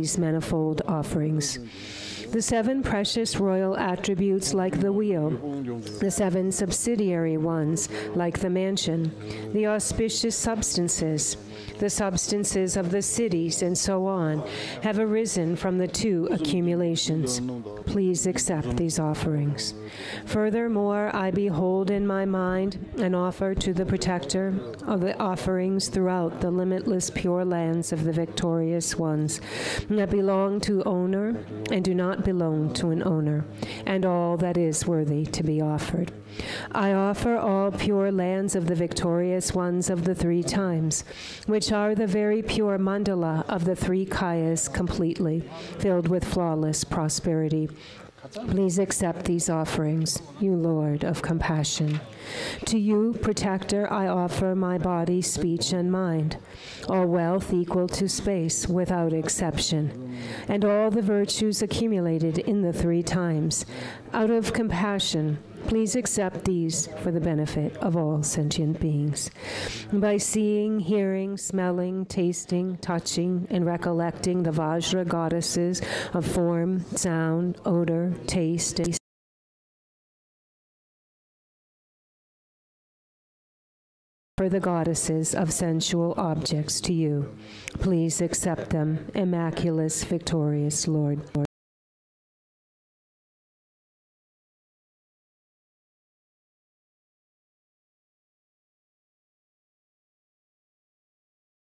these manifold offerings. The 7 precious royal attributes like the wheel, the 7 subsidiary ones like the mansion, the auspicious substances, the substances of the cities, and so on, have arisen from the 2 accumulations. Please accept these offerings. Furthermore, I behold in my mind and offer to the protector of the offerings throughout the limitless pure lands of the victorious ones that belong to owner and do not belong to an owner, and all that is worthy to be offered. I offer all pure lands of the victorious ones of the 3 times, which are the very pure mandala of the 3 kayas completely, filled with flawless prosperity. Please accept these offerings, you Lord of compassion. To you, protector, I offer my body, speech, and mind, all wealth equal to space without exception, and all the virtues accumulated in the 3 times. Out of compassion, please accept these for the benefit of all sentient beings. By seeing, hearing, smelling, tasting, touching, and recollecting the Vajra goddesses of form, sound, odor, taste, and for the goddesses of sensual objects to you, please accept them, immaculate, victorious Lord.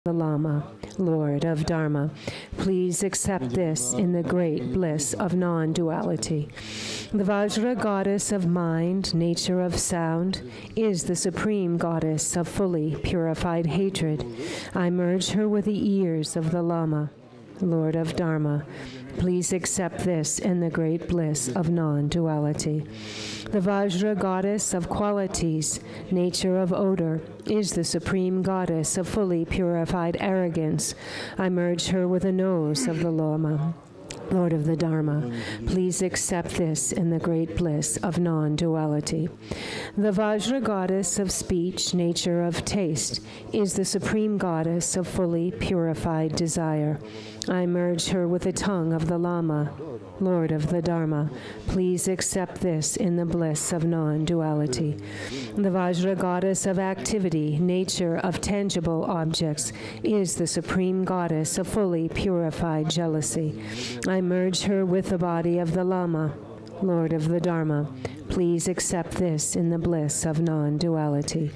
The Lama, Lord of Dharma, please accept this in the great bliss of non-duality. The Vajra goddess of mind, nature of sound, is the supreme goddess of fully purified hatred. I merge her with the ears of the Lama, Lord of Dharma. Please accept this in the great bliss of non-duality. The Vajra goddess of qualities, nature of odor, is the supreme goddess of fully purified arrogance. I merge her with the nose of the Lama, Lord of the Dharma. Please accept this in the great bliss of non-duality. The Vajra goddess of speech, nature of taste, is the supreme goddess of fully purified desire. I merge her with the tongue of the Lama, Lord of the Dharma. Please accept this in the bliss of non-duality. The Vajra goddess of activity, nature of tangible objects, is the supreme goddess of fully purified jealousy. I merge her with the body of the Lama, Lord of the Dharma. Please accept this in the bliss of non-duality.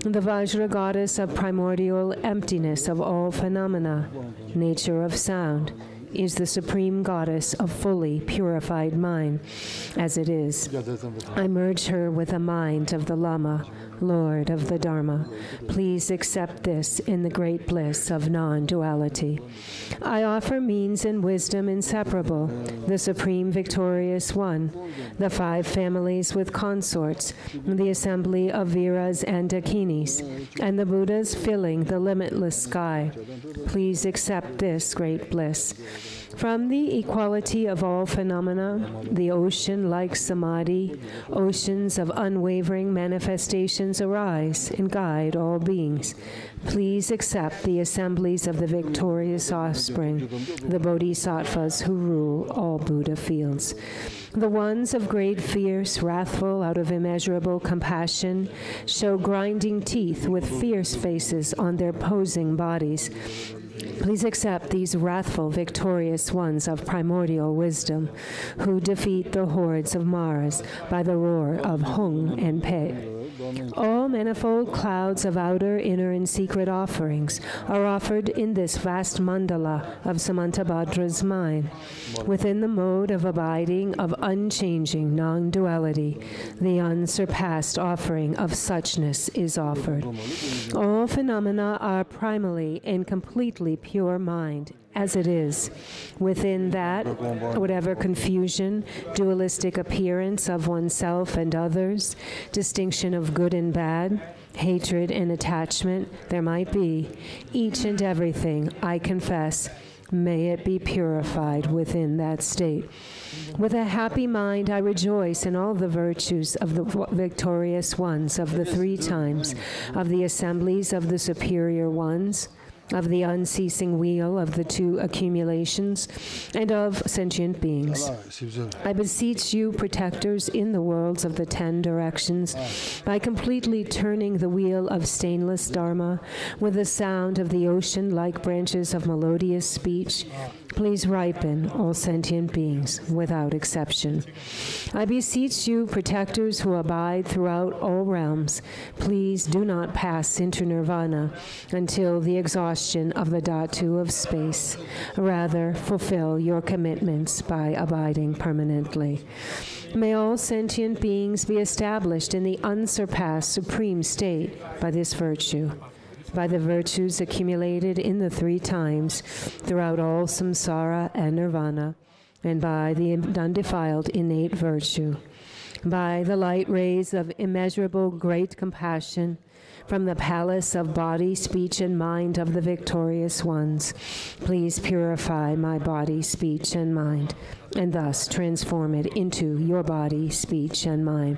The Vajra goddess of primordial emptiness of all phenomena, nature of sound, is the supreme goddess of fully purified mind, as it is. I merge her with the mind of the Lama, Lord of the Dharma. Please accept this in the great bliss of non-duality. I offer means and wisdom inseparable, the supreme victorious one, the 5 families with consorts, the assembly of Viras and Dakinis, and the Buddhas filling the limitless sky. Please accept this great bliss. From the equality of all phenomena, the ocean-like samadhi, oceans of unwavering manifestations arise and guide all beings. Please accept the assemblies of the victorious offspring, the bodhisattvas who rule all Buddha fields. The ones of great fierce, wrathful, out of immeasurable compassion, show grinding teeth with fierce faces on their posing bodies. Please accept these wrathful, victorious ones of primordial wisdom, who defeat the hordes of Maras by the roar of Hung and Pe. All manifold clouds of outer, inner, and secret offerings are offered in this vast mandala of Samantabhadra's mind. Within the mode of abiding of unchanging non-duality, the unsurpassed offering of suchness is offered. All phenomena are primally and completely pure mind, as it is. Within that, whatever confusion, dualistic appearance of oneself and others, distinction of good and bad, hatred and attachment there might be, each and everything, I confess, may it be purified within that state. With a happy mind, I rejoice in all the virtues of the victorious ones of the 3 times, of the assemblies of the superior ones, of the unceasing wheel of the two accumulations, and of sentient beings. I beseech you, protectors in the worlds of the 10 directions, by completely turning the wheel of stainless Dharma with the sound of the ocean like branches of melodious speech, please ripen all sentient beings without exception. I beseech you, protectors who abide throughout all realms, please do not pass into nirvana until the exhaustion of the dhatu of space. Rather, fulfill your commitments by abiding permanently. May all sentient beings be established in the unsurpassed supreme state by this virtue, by the virtues accumulated in the 3 times throughout all samsara and nirvana, and by the undefiled innate virtue, by the light rays of immeasurable great compassion from the palace of body, speech, and mind of the victorious ones. Please purify my body, speech, and mind, and thus transform it into your body, speech, and mind.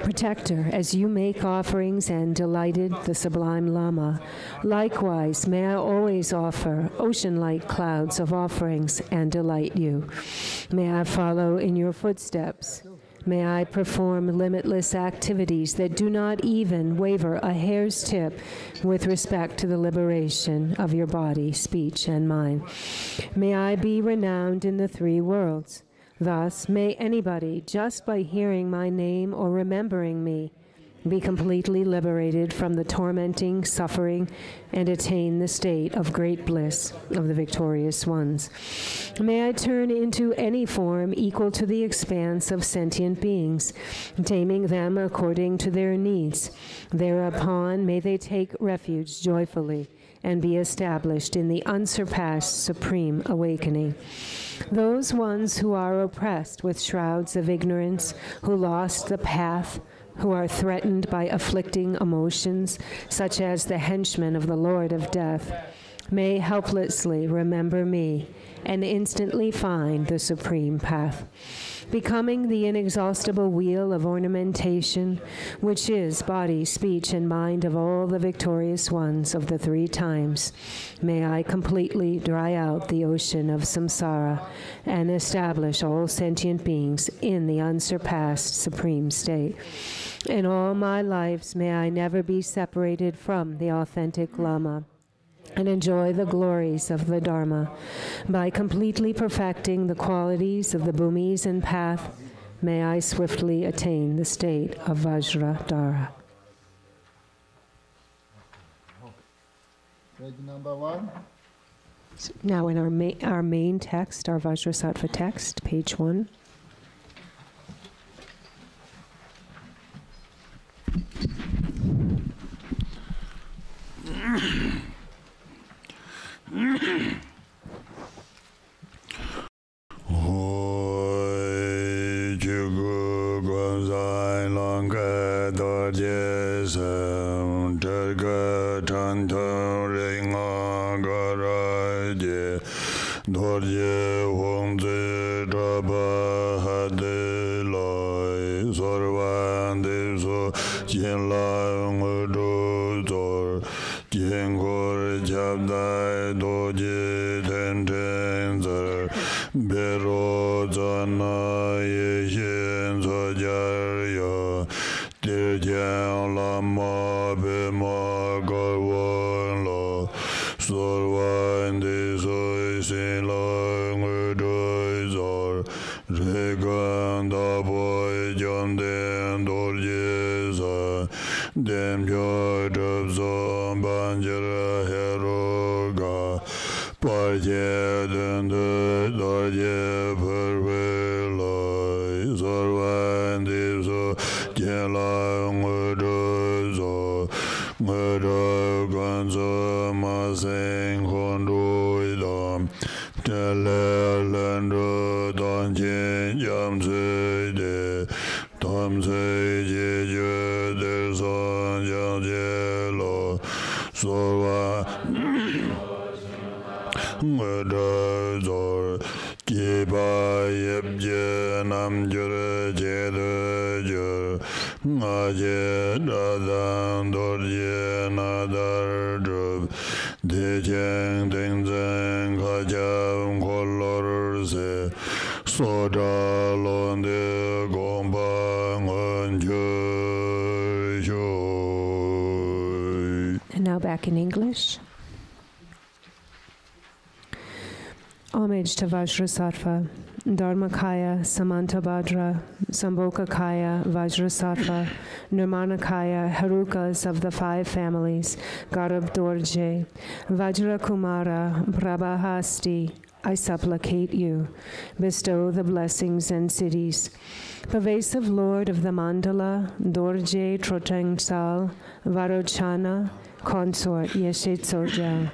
Protector, as you make offerings and delighted the sublime Lama, likewise may I always offer ocean-like clouds of offerings and delight you. May I follow in your footsteps. May I perform limitless activities that do not even waver a hair's tip with respect to the liberation of your body, speech, and mind. May I be renowned in the 3 worlds. Thus, may anybody, just by hearing my name or remembering me, be completely liberated from the tormenting suffering and attain the state of great bliss of the victorious ones. May I turn into any form equal to the expanse of sentient beings, taming them according to their needs. Thereupon may they take refuge joyfully and be established in the unsurpassed supreme awakening. Those ones who are oppressed with shrouds of ignorance, who lost the path, who are threatened by afflicting emotions, such as the henchmen of the Lord of Death, may helplessly remember me and instantly find the supreme path. Becoming the inexhaustible wheel of ornamentation, which is body, speech, and mind of all the victorious ones of the 3 times, may I completely dry out the ocean of samsara and establish all sentient beings in the unsurpassed supreme state. In all my lives, may I never be separated from the authentic Lama and enjoy the glories of the Dharma. By completely perfecting the qualities of the Bhumis and path, may I swiftly attain the state of Vajradhara. Page number 1. So now in our main text, our Vajrasattva text, page 1. And now back in English. Homage to Vajrasattva, Dharmakaya, Samantabhadra, Sambhogakaya, Vajrasattva, Nirmanakaya, Herukas of the 5 families, Garab Dorje, Vajra Kumara, Prabhahasti, I supplicate you, bestow the blessings and cities. Pervasive Lord of the Mandala, Dorje Trotengsal, Varochana, Consort Yeshetsojal,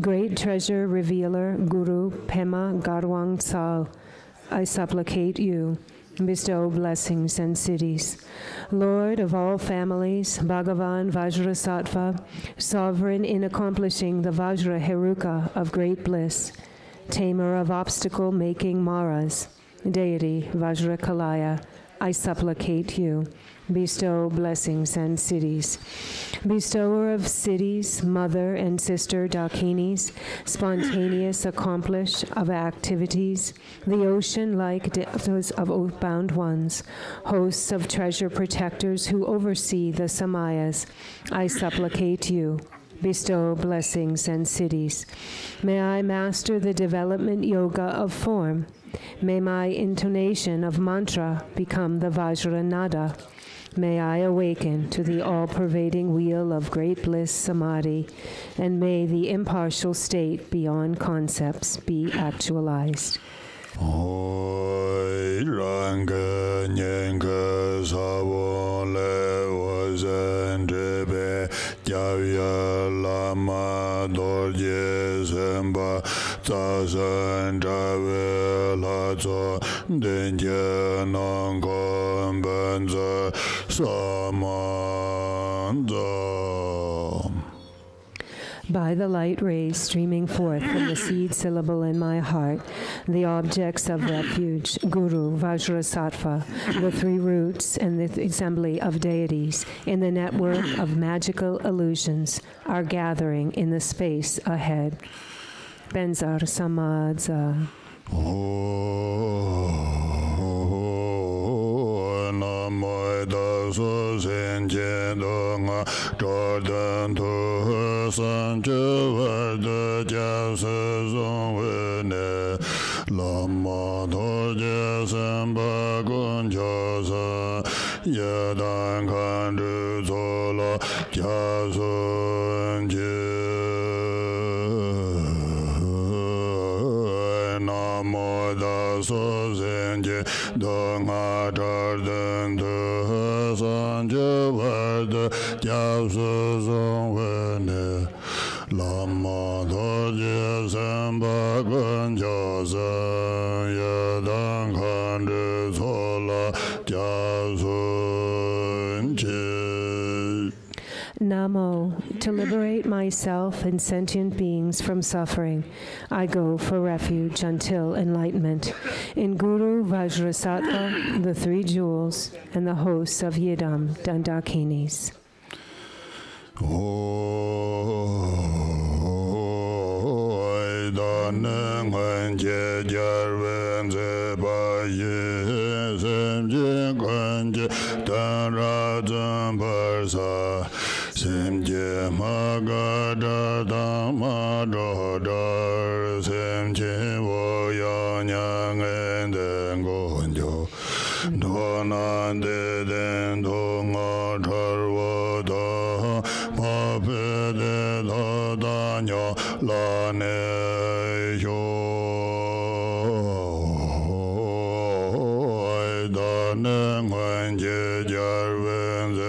Great Treasure Revealer, Guru Pema Garwang Sal, I supplicate you, bestow blessings and cities. Lord of all families, Bhagavan Vajrasattva, sovereign in accomplishing the Vajra Heruka of great bliss, tamer of obstacle-making Maras, deity Vajrakalaya, I supplicate you, bestow blessings and cities. Bestower of cities, mother and sister Dakinis, spontaneous accomplish of activities, the ocean-like depths of oath-bound ones, hosts of treasure protectors who oversee the Samayas, I supplicate you, bestow blessings and cities. May I master the development yoga of form. May my intonation of mantra become the Vajra Nada. May I awaken to the all-pervading wheel of great bliss samadhi, and may the impartial state beyond concepts be actualized. By the light rays streaming forth from the seed syllable in my heart, the objects of refuge, Guru, Vajrasattva, the 3 roots, and the assembly of deities in the network of magical illusions are gathering in the space ahead. Benzar Samadza. Namo, to liberate myself and sentient beings from suffering, I go for refuge until enlightenment. In Guru Vajrasattva, the 3 jewels, and the hosts of Yidam Dandakinis. Semje magada damadodar semje voyanyang endengonjo donande den donga tarvada mapede dadanyo lane yo daneng wenje jarvenze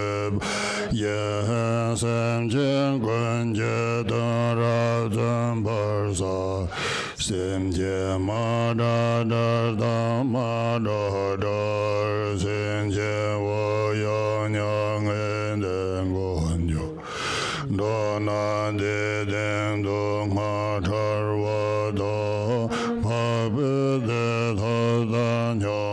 Semje Gwenje Dara Zambarza Semje Mada Darda Mada Dar Semje Voyanyang Endengonjo Dona De Dendong Hatarvada Pabede Dhadanyo.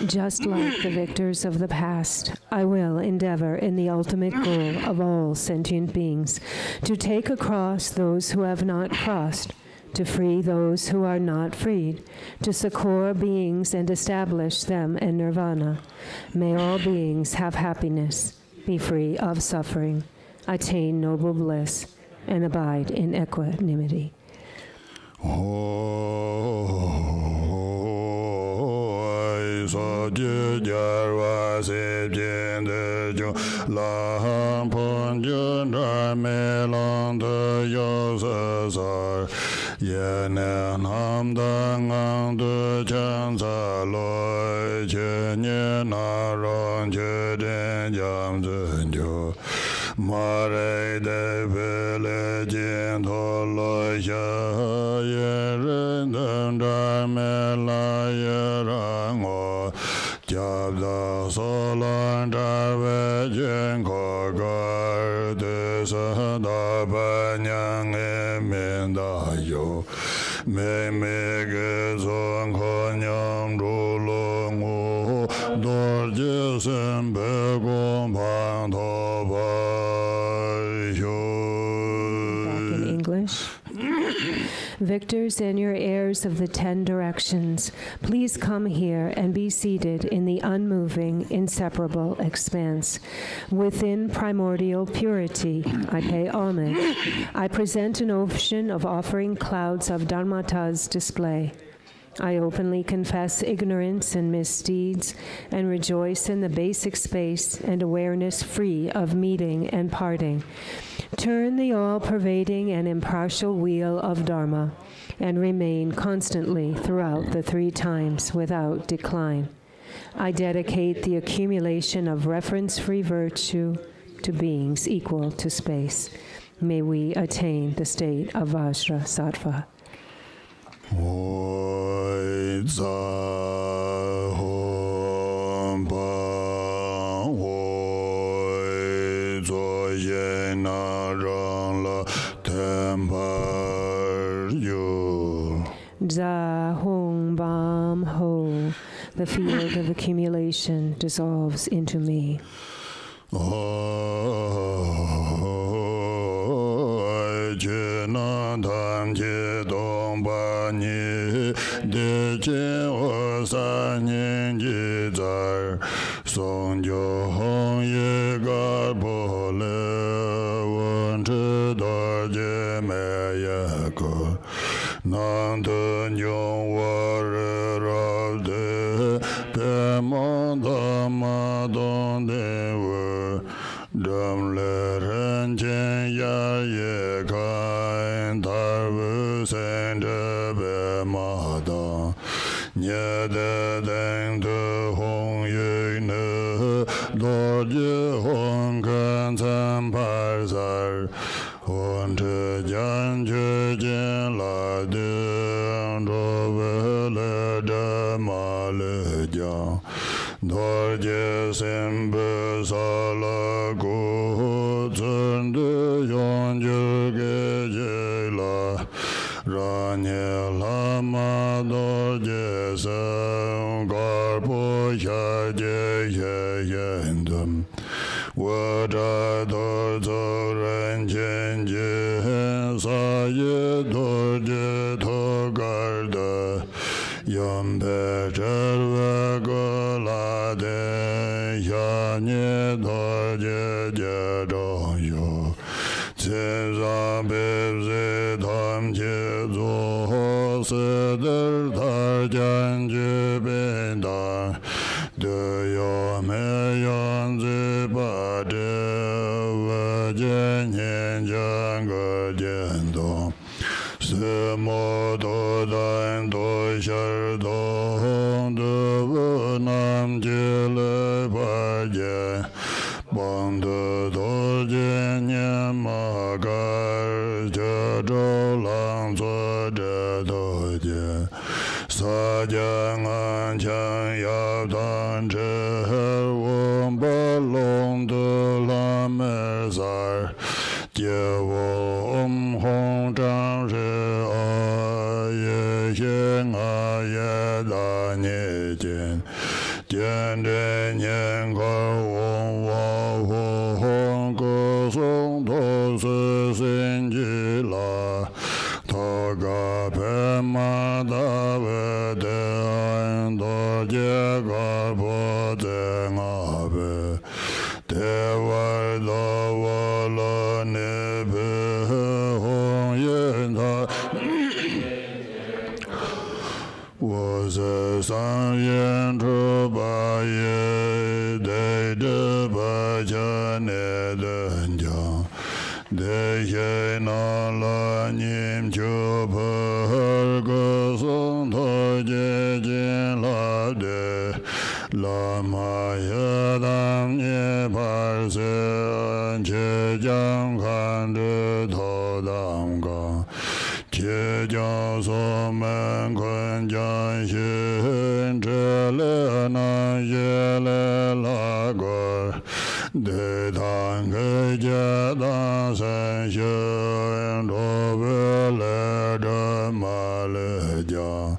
Just like the victors of the past, I will endeavor in the ultimate goal of all sentient beings, to take across those who have not crossed, to free those who are not freed, to succor beings and establish them in nirvana. May all beings have happiness, be free of suffering, attain noble bliss, and abide in equanimity. Mare de vele jento lo ya yeren dar me la yerango jabda solan dar ve jen ko gar de sa da banyang e men da yo me me ge zong ko nyam ru lo ngo dor je sem be gong pang to ba. Victors and your heirs of the 10 directions, please come here and be seated in the unmoving, inseparable expanse. Within primordial purity, I pay homage. I present an ocean of offering clouds of Dharmata's display. I openly confess ignorance and misdeeds and rejoice in the basic space and awareness free of meeting and parting. Turn the all-pervading and impartial wheel of Dharma and remain constantly throughout the 3 times without decline. I dedicate the accumulation of reference-free virtue to beings equal to space. May we attain the state of Vajrasattva. Za Hong Bam Ho. The field of accumulation dissolves into me. ga pe ma da ve de an do je ga bo de nga be de wa lo wa lo ne be hong yen da was a sang yen tru ba ye de ba ja ne de ja de ye na la nim chu pa go song tho je jin la de la ma ya dam ye par se che jang kan de tho dam ga che jiao so men kun jiang xin zhe le na ye le la go de tang ge jie dang san xian ro be le de ma le jia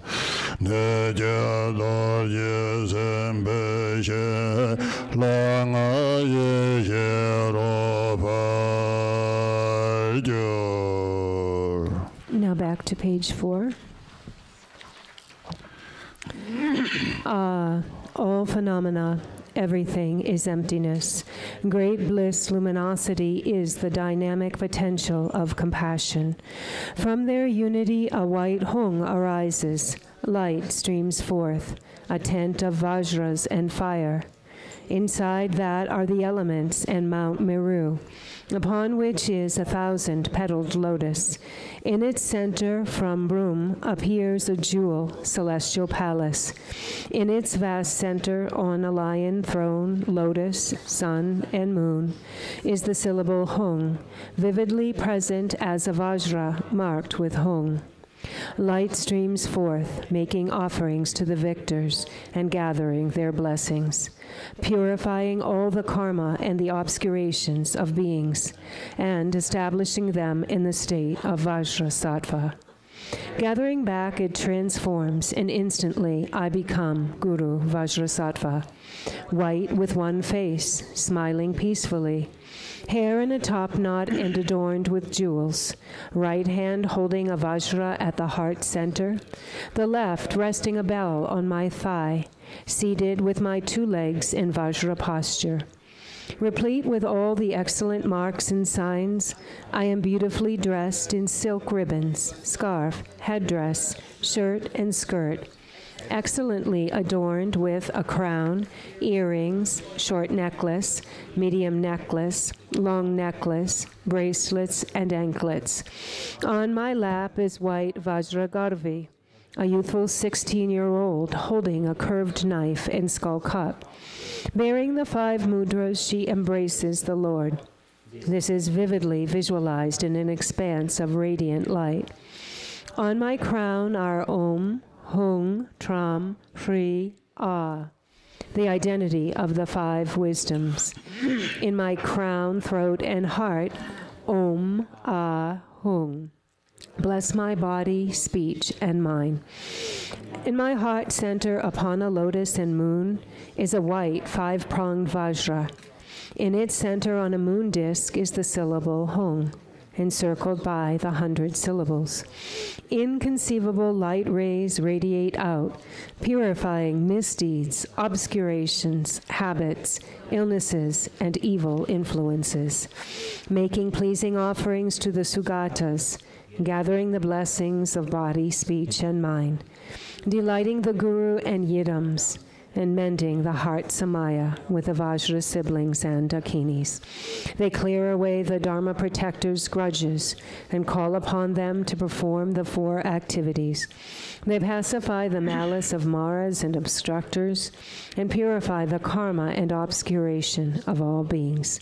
ne jie do ye sen be xie lang a ye xie ro pa jiu. Now back to page 4. All phenomena, everything is emptiness. Great bliss luminosity is the dynamic potential of compassion. From their unity a white hung arises. Light streams forth, a tent of Vajras and fire. Inside that are the elements and Mount Meru, upon which is 1,000-petaled lotus. In its center, from Brahm, appears a jewel, celestial palace. In its vast center, on a lion throne, lotus, sun, and moon, is the syllable Hung, vividly present as a Vajra marked with Hung. Light streams forth, making offerings to the victors and gathering their blessings, purifying all the karma and the obscurations of beings, and establishing them in the state of Vajrasattva. Gathering back, it transforms, and instantly I become Guru Vajrasattva, white with one face, smiling peacefully, hair in a top knot and adorned with jewels, right hand holding a Vajra at the heart center, the left resting a bell on my thigh, seated with my 2 legs in Vajra posture. Replete with all the excellent marks and signs, I am beautifully dressed in silk ribbons, scarf, headdress, shirt, and skirt, excellently adorned with a crown, earrings, short necklace, medium necklace, long necklace, bracelets, and anklets. On my lap is white Vajragarvi, a youthful 16-year-old holding a curved knife and skull cup. Bearing the 5 mudras, she embraces the Lord. This is vividly visualized in an expanse of radiant light. On my crown are Om, Hung, Tram, Hri, Ah, the identity of the 5 wisdoms. In my crown, throat, and heart, Om, Ah, Hung. Bless my body, speech, and mind. In my heart center, upon a lotus and moon, is a white 5-pronged Vajra. In its center, on a moon disk, is the syllable Hung, encircled by the 100 syllables. Inconceivable light rays radiate out, purifying misdeeds, obscurations, habits, illnesses, and evil influences, making pleasing offerings to the Sugatas, gathering the blessings of body, speech, and mind, delighting the Guru and Yidams, and mending the heart Samaya with the Vajra siblings and Dakinis. They clear away the Dharma protectors' grudges and call upon them to perform the 4 activities. They pacify the malice of Maras and obstructors and purify the karma and obscuration of all beings.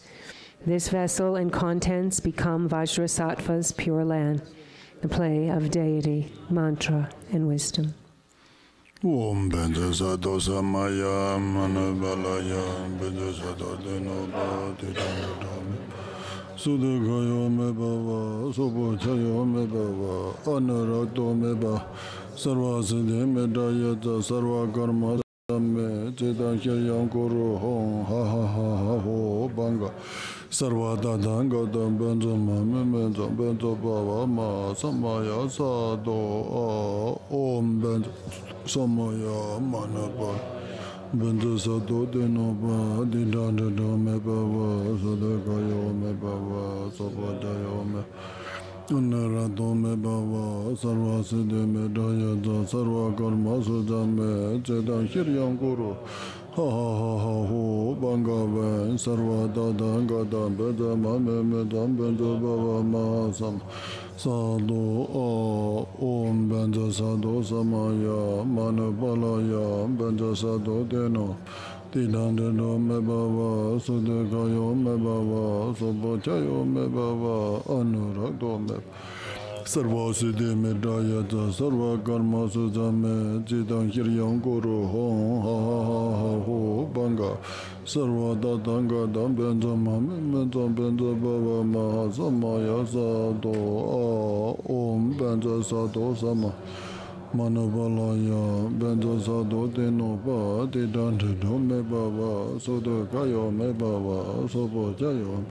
This vessel and contents become Vajrasattva's pure land, the play of deity, mantra, and wisdom. Om Benja Sato Samaya Manabalaya Benja Sato Deno Bhati Sudhakayo Mebhava Sopochayo Mebhava Anarato Mebha Sarva Siddhi Medayata Sarva Karma Samme Chetan Kyayam Kuru Hong Ha Ha Ha Ha Ho Banga Sarvadada Gadam Benjama Memento Bento Baba Ma Samaya Sado Om Bent Samaya Manapa Bento Sado Denoba Didanda Me Baba Sadakayo Me Baba Sabadayo Me Unarato Me Baba Sarvaside Me Dayata Sarva Karma Sudame Chedan Hiryam Guru ha ha ha ho banga sarva da da ga da be da ma me dam be da ba ma sam sado om ben da sado samaya mana bala ya ben da sado de no tilan de no me baba so de ga yo me baba so bo cha yo me baba anurag do me Sarva Siddhi Medayata Sarva Karma Sujame Jidang Hiryam Guru Hong Ha Ha Ha Ha Ho Banga Sarva Datanga Dam Benjama Memento Bento Baba Maha Samaya Sado Om Benja Sado Sama Manabalaya Benja Sado Deno Ba Didante Do Me Baba Sodo Kayo Me Baba Sobo Jayo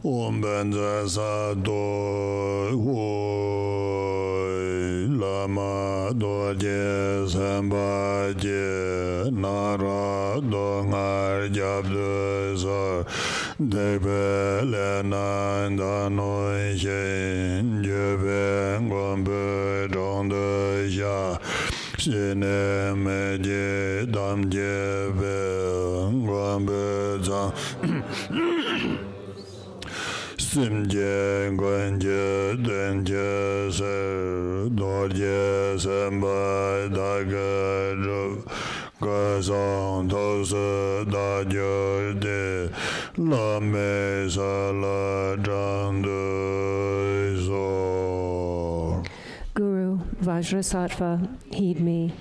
Om Benza Sado Lama Doje Sambaje Nara Dongar Jabduzar Debele Nandano Shen Jebe Gombe Dondeja Sine Meje Damjebe Gombe Zang Simje Gwenje Denje Ser Dorje Semba Dagajo Gazon Tose Dajode La Mesa La Jande Zor. Guru, Vajrasattva, heed me.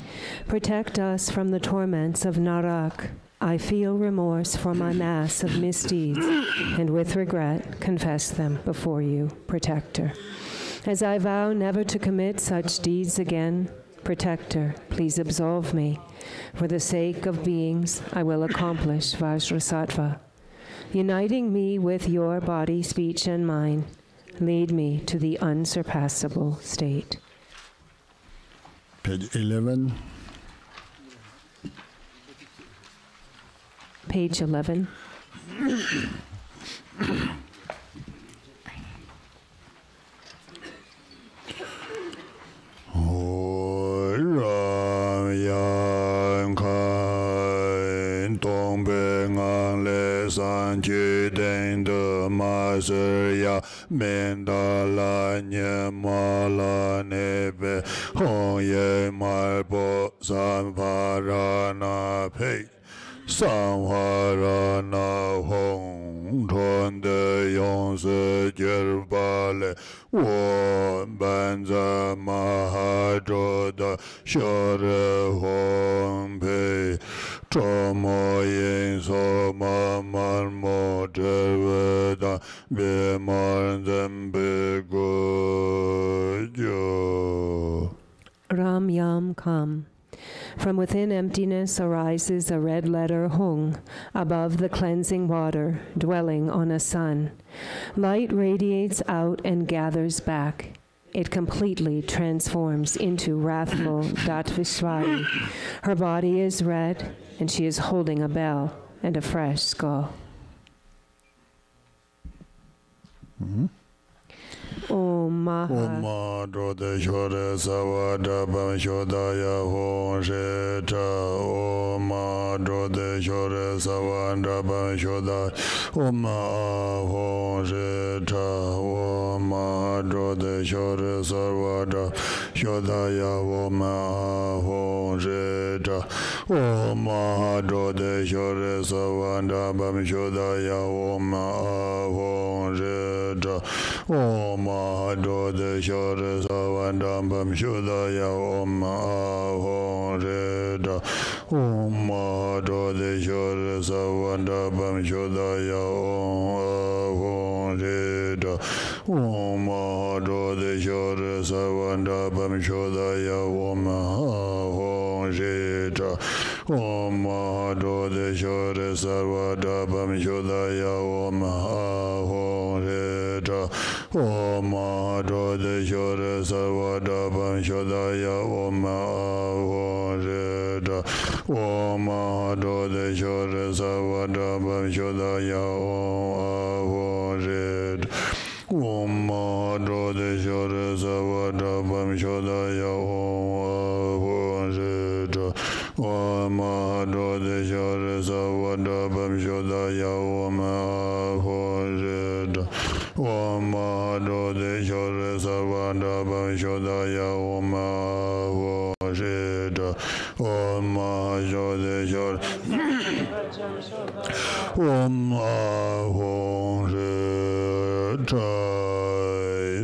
Protect us from the torments of Narak. I feel remorse for my mass of misdeeds, and with regret confess them before you, Protector. As I vow never to commit such deeds again, Protector, please absolve me. For the sake of beings, I will accomplish Vajrasattva. Uniting me with your body, speech, and mind, lead me to the unsurpassable state. Page 11. Page 11. San Chi Den De Ma Ser Ya Men Da La Nye Ma La Ne Be Hong Ye Ma Bo San Pa Ra Na Pei San Hwa Ra Na Hong Tuan De Yong Se Jer Ba Le Wo Ban Za Ma Ha Zho Da Sha Re Hong Pei Cho Mo Yin So Ma Man Mo Che We Da Be Ma Zem Be Go Jo. Ram Yam Kam. From within emptiness arises a red letter Hung, above the cleansing water, dwelling on a sun. Light radiates out and gathers back. It completely transforms into Wrathful Datvishwari. Her body is red, and she is holding a bell and a fresh skull. Om Maha. Om Ma Dode Shore Sawa Dabam Shodaya Hong She Cha. Om Ma Dode Shore Sawa Dabam Shodaya. Om Ma Hong She Cha. Om Ma Dode Shore Sawa Dabam Shodaya. Om Ma Hong She Cha. Om Ma Dode Shore Sawa Dabam Shodaya. Om Ma Hong She Cha. Om Ma Dode Shore Sawan Dambam Shodaya. Om Ma Hong She Cha. Om Ma Dode Shore Sawan Dambam Shodaya. Om Hong She Cha. Om Ma Dode Shore Sawan Dambam Shodaya. Om Hong She Cha. Om Ma Dode Shore Sawan Dambam Shodaya. Om Hong She Cha. Om Ma Dode de shore savada ban shodaya om ahoreda om ahado de shore savada ban shodaya om ahoreda om ahado de shore savada ban shodaya om ahoreda om ahado de shore savada ban shodaya om ahoreda om ahado de shore savada ban shodaya om ahoreda om ahado de shore om ahoreda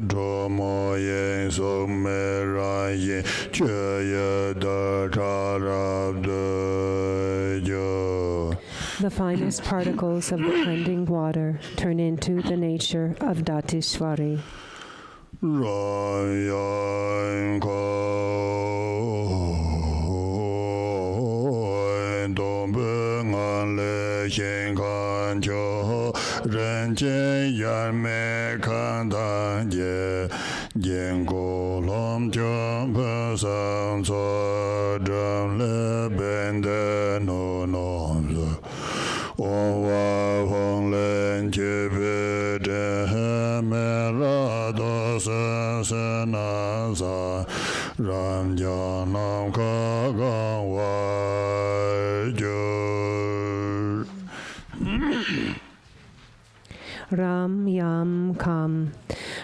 Dhamma yen sumera yen chaya datarabdaja. The finest particles of the cleansing water turn into the nature of Datishwari. Rayan ko dombengan le shen kan cho ren chen yan me kan dan ye yen ko lam cho pa san so dam le ben de no no o wa hong len che be de me ra do sa sa na sa ram ja nam ka ga wa jo Ram Yam Kam.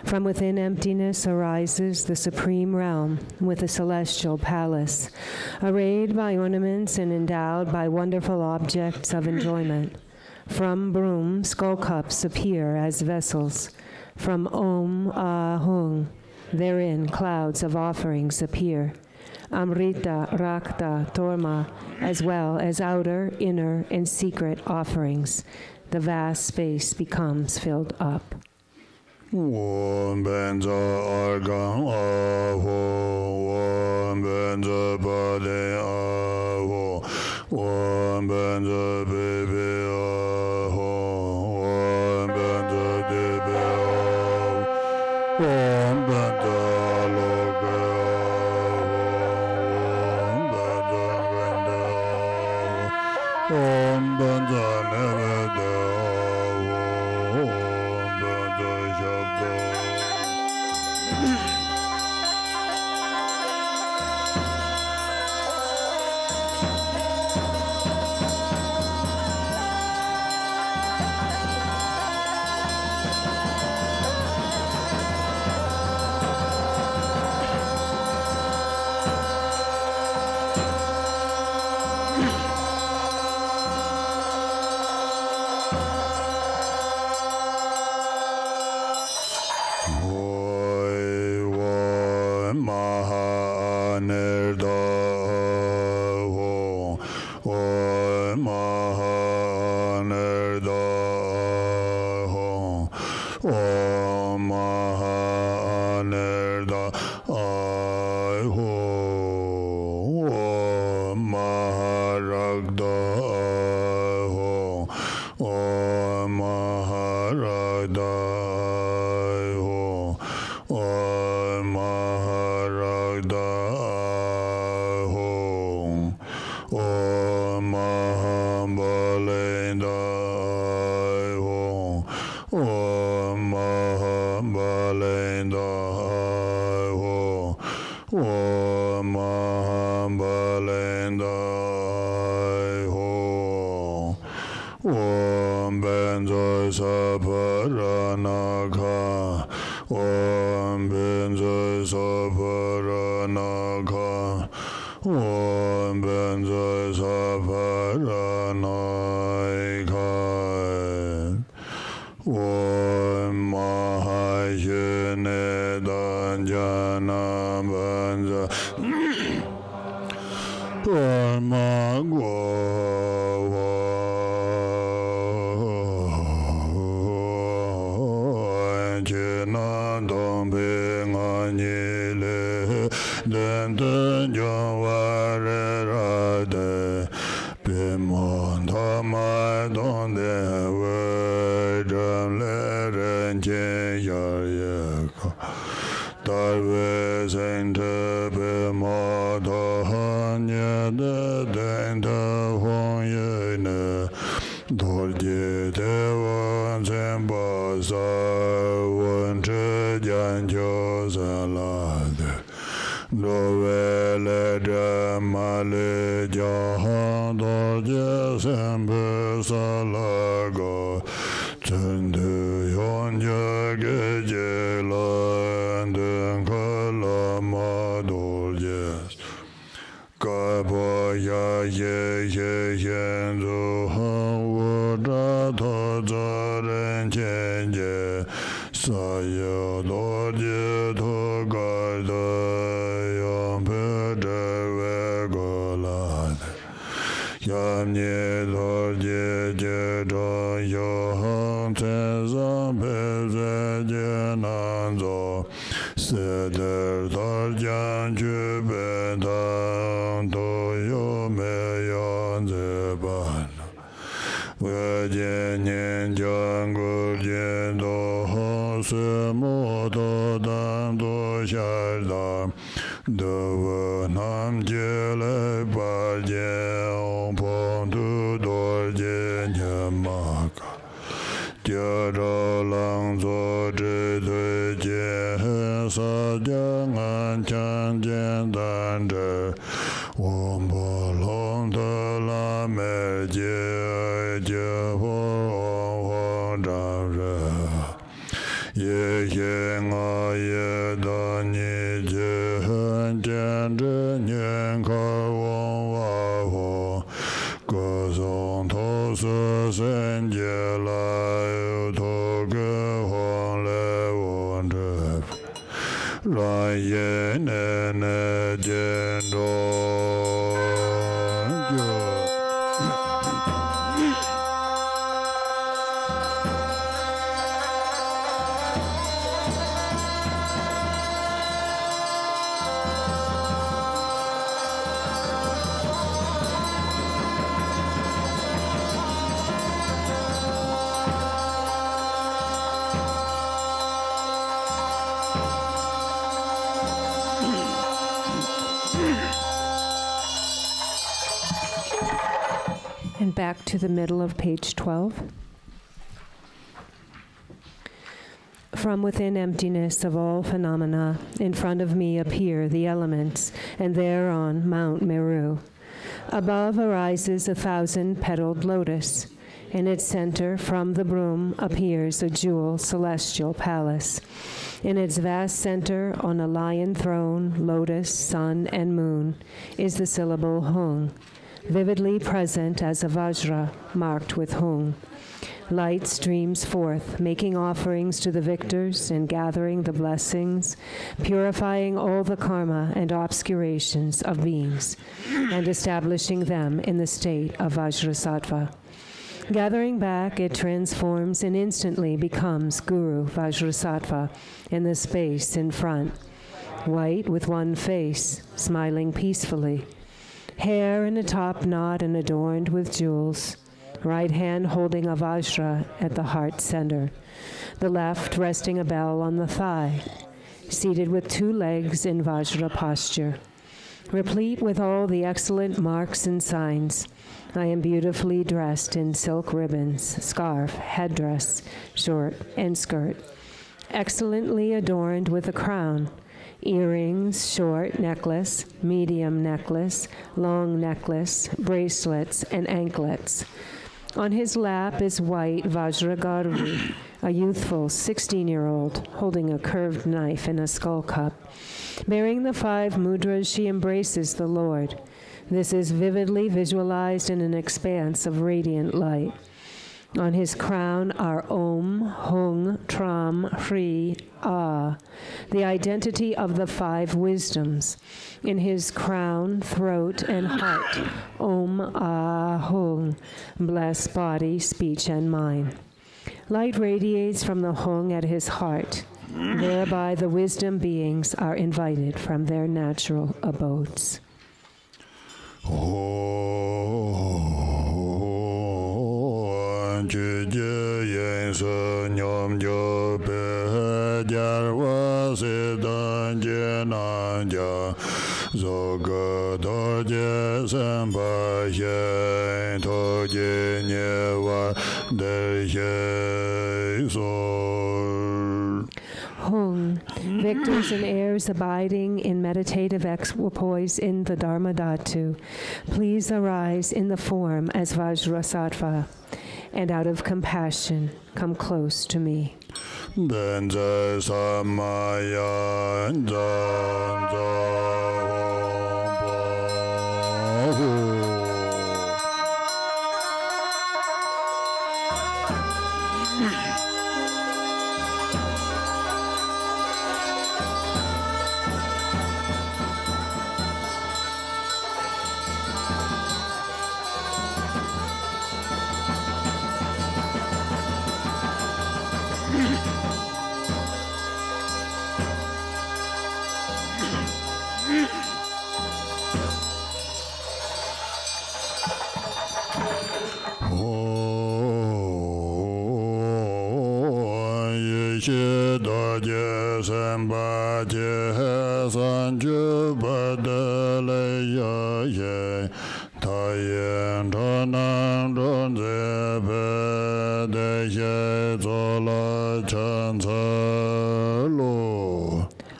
From within emptiness arises the supreme realm with a celestial palace, arrayed by ornaments and endowed by wonderful objects of enjoyment. From broom, skull cups appear as vessels. From Om Ahung, therein clouds of offerings appear. Amrita, Rakta, Torma, as well as outer, inner, and secret offerings. The vast space becomes filled up. Om benza argan aho, Om benza bade aho, Om benza bebe aho, Om benza debe aho, Om benza loge aho, Om benza nevede aho, Om benza shabda. be sente be ma da han ye de den da hon ye ne dol je de wan zen ba sa wan che jan jo za la de do ve le de ma le ja han do je sen be sa la go chen de yon je ge je la den ka la ma do je ka bo ya ye ye yen zo han wo da to za ren chen je sa yo do je to ga da yon pe de we go la yam ye do je je do yo han te za pe ze je nan zo se de do jan ju be dan do yo me yon ze ban we je nyen jang gu je do ho se mo do dan do sha da do nam je le ba je on pon du do je nya ma ka je ro lang zo zhi dui je sa jiang an chan jian dan zhe wan bo long de la me jie jie hu huang zhang zhe ye ye nga ye da ni jie hen jian zhe nian ka wang wa hu ge song to se sen jie lai yu to ge huang le wan zhe ran ye ne ne jian zhong jie And back to the middle of page 12. From within emptiness of all phenomena, in front of me appear the elements, and thereon Mount Meru. Above arises 1,000-petaled lotus. In its center, from the broom, appears a jewel celestial palace. In its vast center, on a lion throne, lotus, sun, and moon, is the syllable Hung, vividly present as a Vajra marked with Hung. Light streams forth, making offerings to the victors and gathering the blessings, purifying all the karma and obscurations of beings, and establishing them in the state of Vajrasattva. Gathering back, it transforms and instantly becomes Guru Vajrasattva in the space in front, white with one face, smiling peacefully, hair in a top knot and adorned with jewels, right hand holding a Vajra at the heart center, the left resting a bell on the thigh, seated with 2 legs in Vajra posture. Replete with all the excellent marks and signs, I am beautifully dressed in silk ribbons, scarf, headdress, short, and skirt, excellently adorned with a crown, earrings, short necklace, medium necklace, long necklace, bracelets, and anklets. On his lap is white Vajragaru, a youthful 16-year-old holding a curved knife in a skull cup. Bearing the 5 mudras, she embraces the Lord. This is vividly visualized in an expanse of radiant light. On his crown are Om, Hung, Tram, Hri, Ah, the identity of the 5 wisdoms. In his crown, throat, and heart, Om, Ah, Hung, bless body, speech, and mind. Light radiates from the Hung at his heart. Thereby the wisdom beings are invited from their natural abodes. Nanja Zoga Doje Sambaye Toje Nyewa Derye Sol. Hung, victors and heirs abiding in meditative equipoise in the Dharma Dhatu, please arise in the form as Vajrasattva, and out of compassion come close to me. Benza Samaya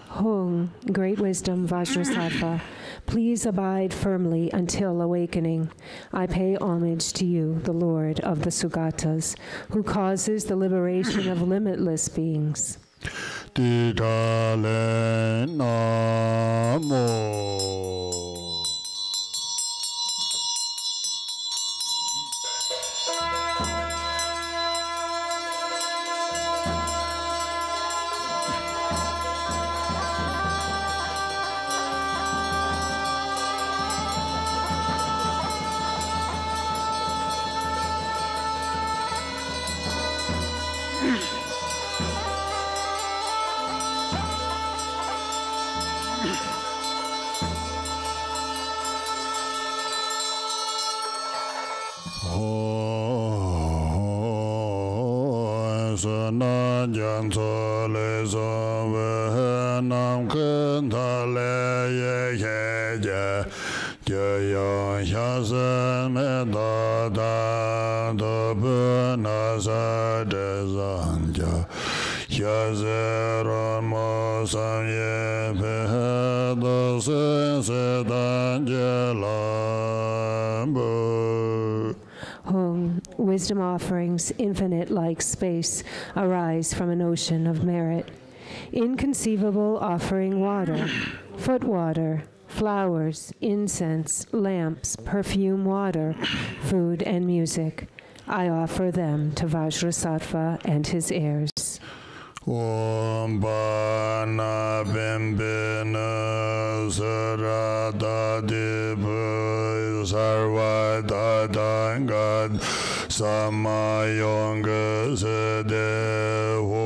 Hung, great wisdom, Vajrasattva, please abide firmly until awakening. I pay homage to you, the Lord of the Sugatas, who causes the liberation of limitless beings. Titale Namo. Wisdom offerings, infinite like space, arise from an ocean of merit. Inconceivable offering water, foot water, flowers, incense, lamps, perfume water, food and music. I offer them to Vajrasattva and his heirs. Om Bana Bimbina Sarada Dibu Sarvada Dangad Samayonga Sedeho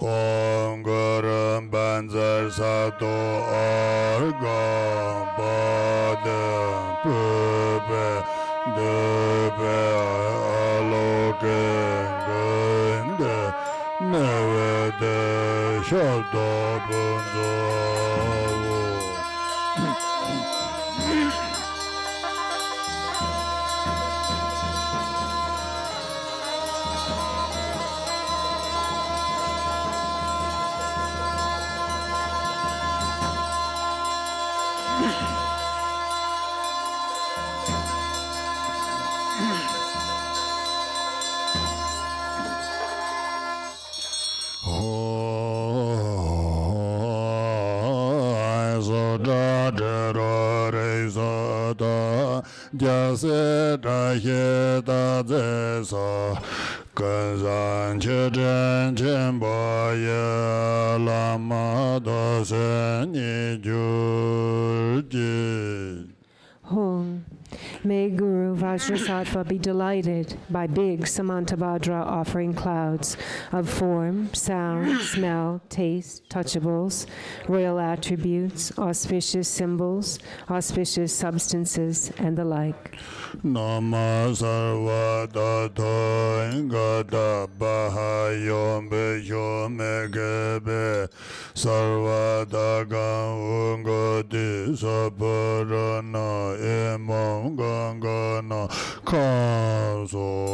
Om Guram Banzar Sato Argam Bada Pube Dube Aloke Gunda Never the shadow Jaseta Heta Zesa Kazan Chedren Chemboya Lama Doseni Jurji. Hung, May Guru Vajrasattva be delighted by big Samantabhadra offering clouds of form, sound, smell, taste, touchables, royal attributes, auspicious symbols, auspicious substances, and the like. Nama sarva tato ingata bahayom beshom megebe sarva dagan ungoti saparana emam gangana kasowa.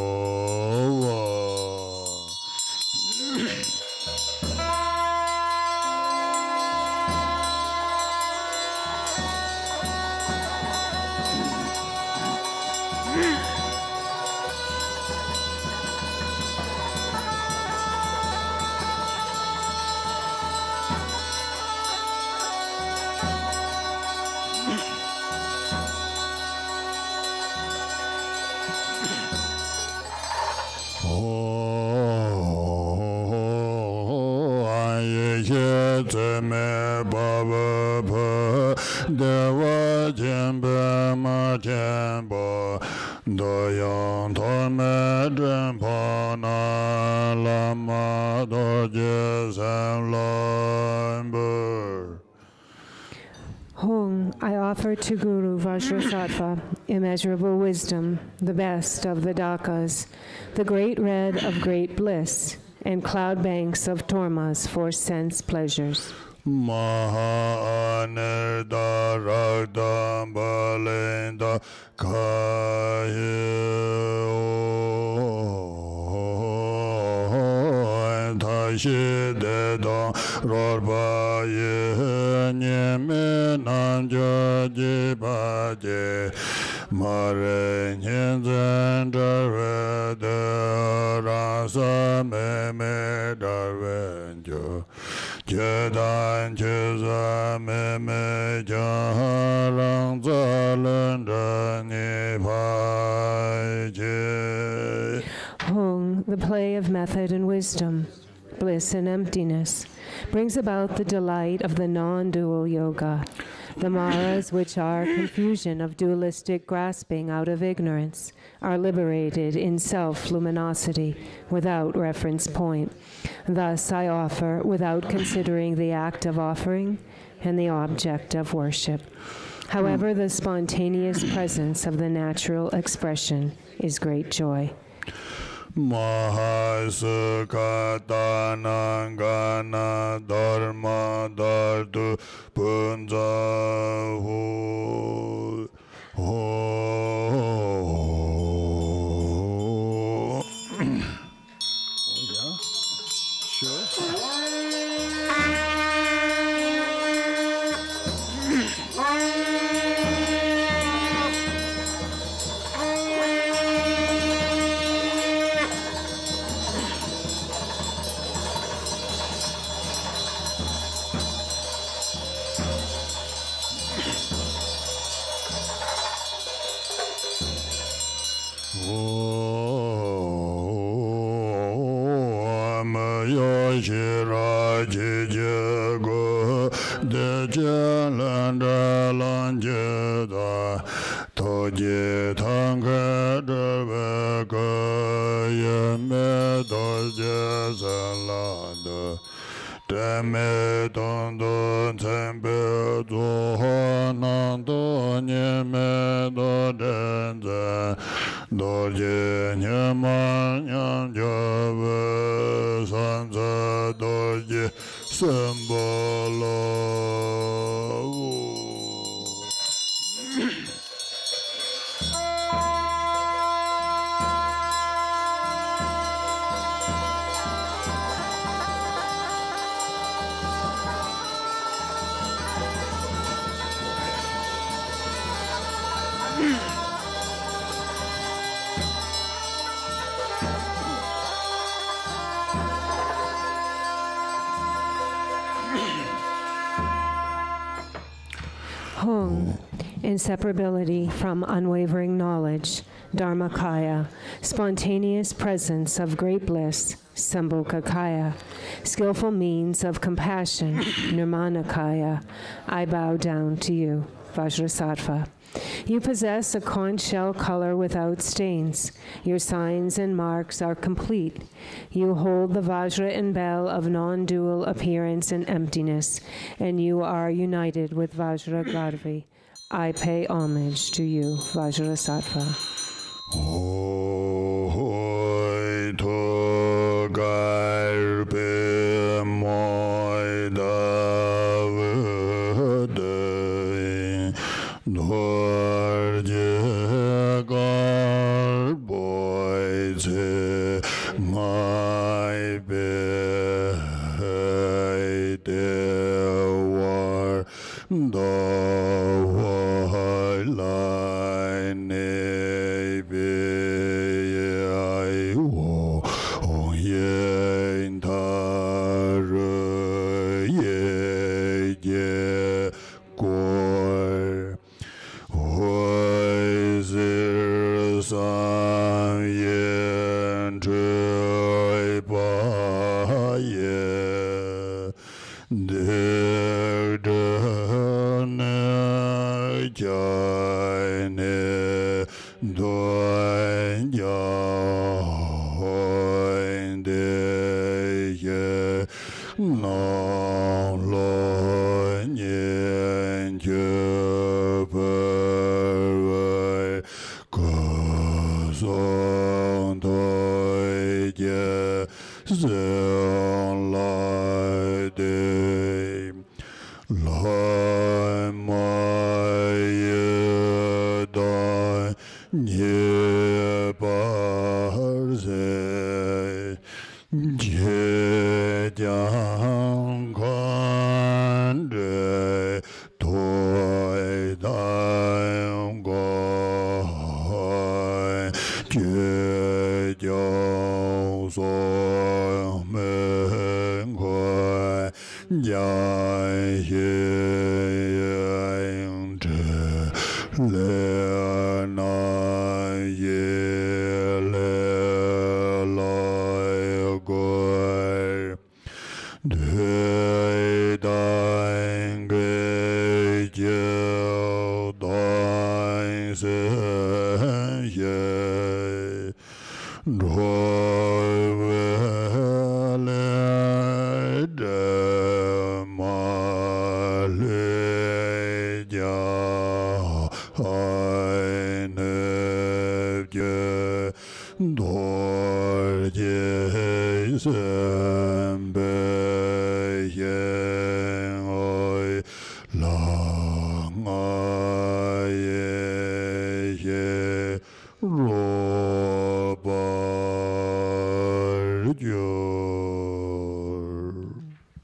Me baba pa dewa jembe ma jembo doyon tome jempo na lama doje sam lamber. Hong, I offer to Guru Vajrasattva immeasurable wisdom, the best of the dakas, the great red of great bliss, and cloud banks of tormas for sense pleasures. Maha Anirda Ragdam Balinda Kayo Tashidedam Rorbaye Nyeme Namja Jibaje Mare Nyenzen Darvede Rasa Meme Darvenjo Jedan Jeza Meme Jaharang Zalanda Nipaje. Hong, the play of method and wisdom, bliss and emptiness, brings about the delight of the non-dual yoga. The maras, which are confusion of dualistic grasping out of ignorance, are liberated in self-luminosity without reference point. Thus I offer without considering the act of offering and the object of worship. However, the spontaneous presence of the natural expression is great joy. Mahasukhatanangana dharma dhartu punjahu. Yeah, sure. Shirajijago Dejalanda Lanjeda Toji Tanga Devaka Yeme Doja Salada Deme Tondo Tempe Zohanando Nyeme Dodenza Doje Nyaman Nyamjave Sanza Doje Sembolo. Hong, inseparability from unwavering knowledge, Dharmakaya, spontaneous presence of great bliss, Sambhokakaya, skillful means of compassion, Nirmanakaya, I bow down to you. Vajrasattva. You possess a conch shell color without stains. Your signs and marks are complete. You hold the Vajra and bell of non-dual appearance and emptiness, and you are united with Vajra Garvi. I pay homage to you, Vajrasattva. Hoi to garbe moi davde dorje garboise my be war do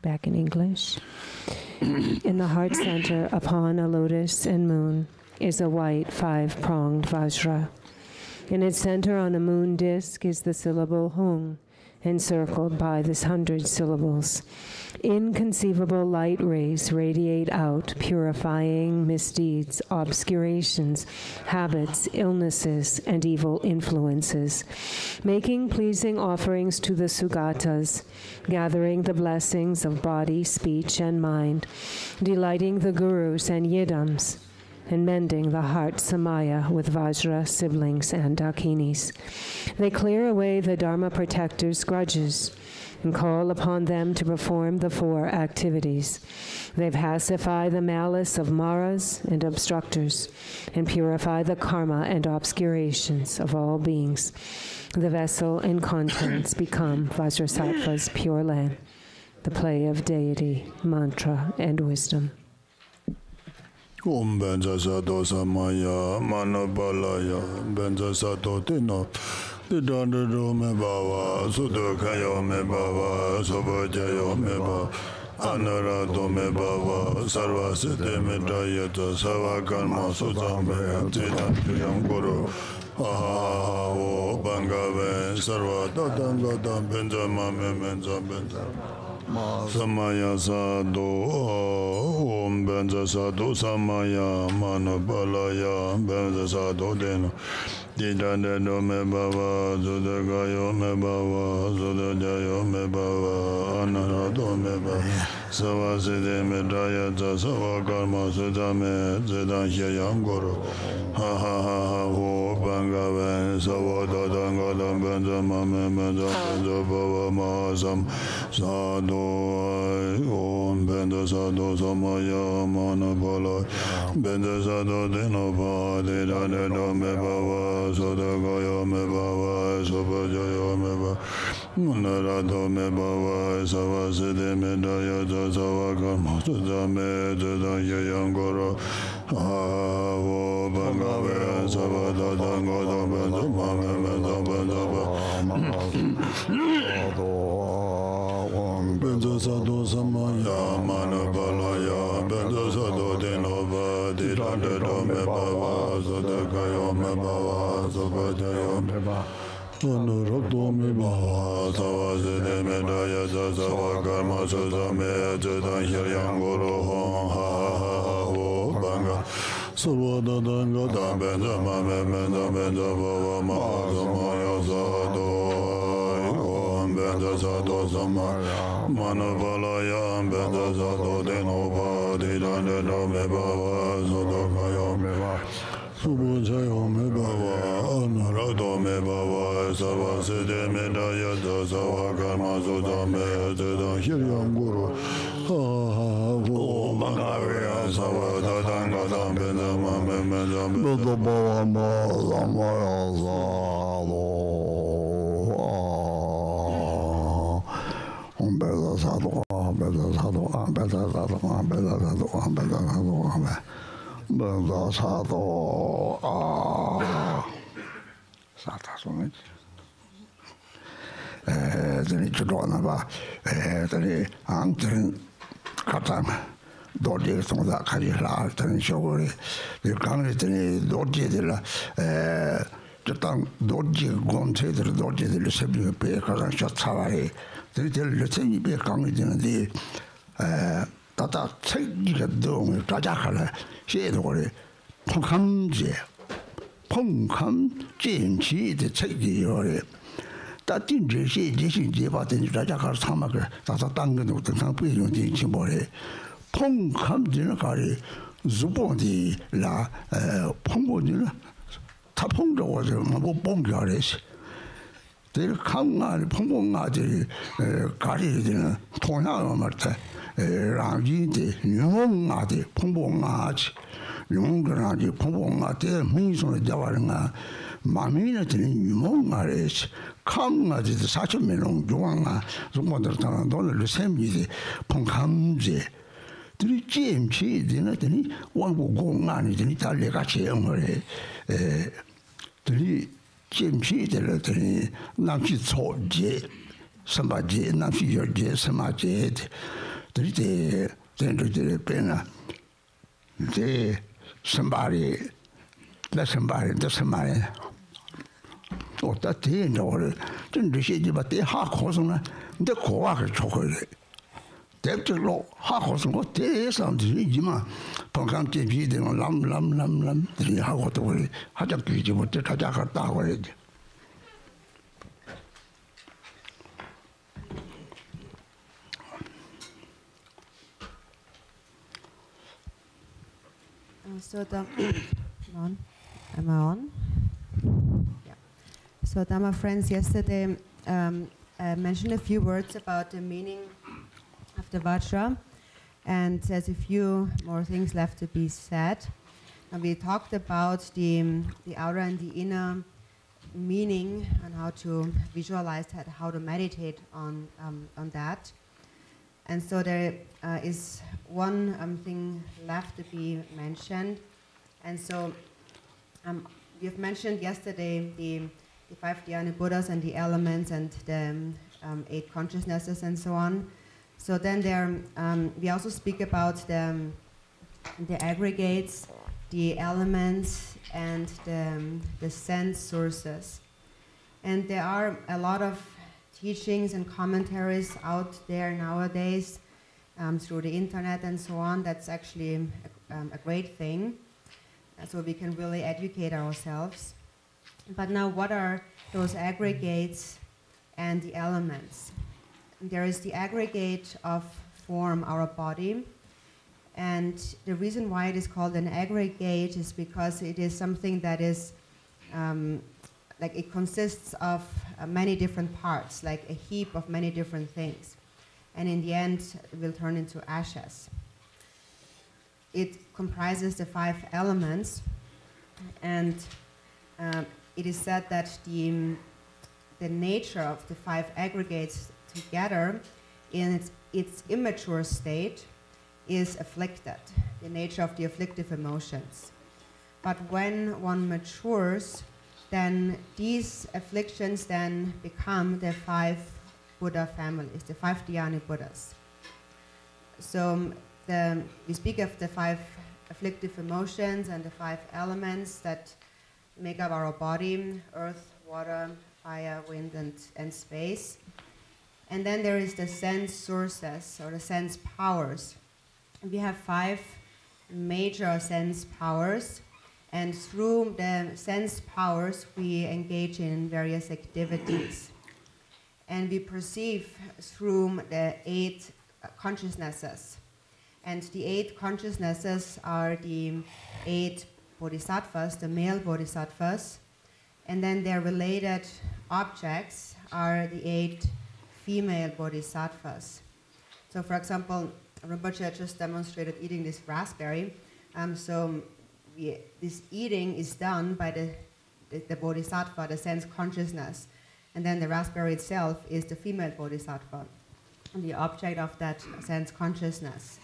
Back in English. In the heart center, upon a lotus and moon, is a white 5-pronged Vajra. In its center on a moon disk is the syllable Hung, encircled by the 100 syllables. Inconceivable light rays radiate out, purifying misdeeds, obscurations, habits, illnesses, and evil influences, making pleasing offerings to the Sugatas, gathering the blessings of body, speech, and mind, delighting the Gurus and Yidams, and mending the heart samaya with Vajra siblings and Dakinis. They clear away the Dharma protectors' grudges and call upon them to perform the 4 activities. They pacify the malice of maras and obstructors and purify the karma and obscurations of all beings. The vessel and contents become Vajrasattva's pure land, the play of deity, mantra, and wisdom. Om Benja Sato Samaya Manabalaya Benja Sato Tino Tidandro Me Bava Sudokayo Me Bava Sobajayo Me Bava Anarato Me Bava Sarva Sete Me Dayata Savakarma Suzambe Titan Tuyam Guru Aho Bangave Sarva Tatanga Benja Mame Benja Benja Samaya Sado Om Benja Sado Samaya Manabalaya Benja Sado Deno Didandeno Me Bava Zudagayo Me Bava Zudajayo Me Bava Anarato Me Bava Sava Siddhi Medaya Sava Karma Sudame Zedan Hyayam Guru Ha ha ha ha Ho Banga Ben Sava Dadanga Dam Benza Mame Benza Benza Bava Masam Sadhu Om Benza Sadhu Samaya Mana Bala Benza Sadhu Dino Bhadi Dane Dame Bava Sadagaya Me Bava Sabajaya Me Bava Narado Me Bava Sava Siddhi Medaya Sava Karma Sudame Zedan Hyayam Guru Ha Ho Banga Ben Sava Dadanga Dam Benza Mame Benza Benza Benza Sadhu Samaya Mana Balaya Benza Sadhu Dinova Didande Dame Bava Sadakaya Me Bava Sabajaya Me Bava Anurabdo Me Bava Sava Siddhi Medaya Sava Karma Sudame Zedan Hyayam Guru Ha ha ho Banga Sava Dadanga Dam Benza Mame Benza Benza Bava Mahasamaya Sadhu Benza Sadhu Samaya Mana Balaya Benza Sadhu Dinova Didande Dame Bava Sadakaya Me Bava Subhajaya Me Bava Anurado Me Bava Sava Siddhi Medaya Sava Karma Sudame Zedan Hyayam Guru Ha ho Banga Sava Dadanga Dam Benza Mame Benza Benza Bava Mahasamaya Sadhu Benza Sadhu Benza Sadhu Benza Sadhu Benza Sadhu Benza Sadhu Sadhu Then it's drawn about the answering Katam. Dodgy from that Kajila, and Shoguri, the Kangri, Dodgy, the tongue Dodgy, gone to the Dodgy, the Sebu Baker and Shot Savary. The thing be a Kangri in the Tata take you do Tajakala, she had already Punkam, Punkam, Jane, she the take you. That didn't she didn't about the Rajakar Samaker, Tata Tangan of the Campion in Chimbore. Pong comes in a carry, Zubodi la Pongodina, Taponga was a Bongaris. They come on Ponga, the Carry, Tona Marta, Rangiti, Yungati, Pombongach, Yungradi, Pombongate, means on the Javaranga, Mamina, Yumongaris, come at the Sachamelon, Juanga, Zumodatan, the same with the Ponkamze. The GMC didn't one will go on in Italy, Gachi, the GMC, the Nancy thought J, somebody, Nancy your J, somebody, the penna, the somebody, that's somebody. Oh, that thing, or didn't see, but they have causing the co-worker chocolate. Deputy law, Hakos, what there is on the Jima, Pongam TV, the lam, the Hakotaway, Hajaki, what the Tajaka Tower. So, am I on? Yeah. So, my friends, yesterday mentioned a few words about the meaning of the Vajra, and there's a few more things left to be said. And we talked about the outer and the inner meaning and how to visualize that, how to meditate on that. And so there is one thing left to be mentioned. And so we've mentioned yesterday the 5 Dhyana Buddhas and the elements and the 8 consciousnesses and so on. So then there, we also speak about the aggregates, the elements, and the sense sources. And there are a lot of teachings and commentaries out there nowadays through the internet and so on. That's actually a great thing. So we can really educate ourselves. But now, what are those aggregates and the elements? There is the aggregate of form our body. And the reason why it is called an aggregate is because it is something that is like it consists of many different parts, like a heap of many different things. And in the end, it will turn into ashes. It comprises the 5 elements, and it is said that the nature of the 5 aggregates together in its immature state is afflicted, the nature of the afflictive emotions. But when one matures, then these afflictions then become the 5 Buddha families, the 5 Dhyani Buddhas. So we speak of the 5 afflictive emotions and the 5 elements that make up our body: earth, water, fire, wind, and space. And then there is the sense sources, or the sense powers. We have 5 major sense powers, and through the sense powers we engage in various activities. And we perceive through the 8 consciousnesses. And the 8 consciousnesses are the 8 bodhisattvas, the male bodhisattvas, and then their related objects are the 8 female bodhisattvas. So for example, Rinpoche just demonstrated eating this raspberry. This eating is done by the bodhisattva, the sense consciousness. And then the raspberry itself is the female bodhisattva, the object of that sense consciousness.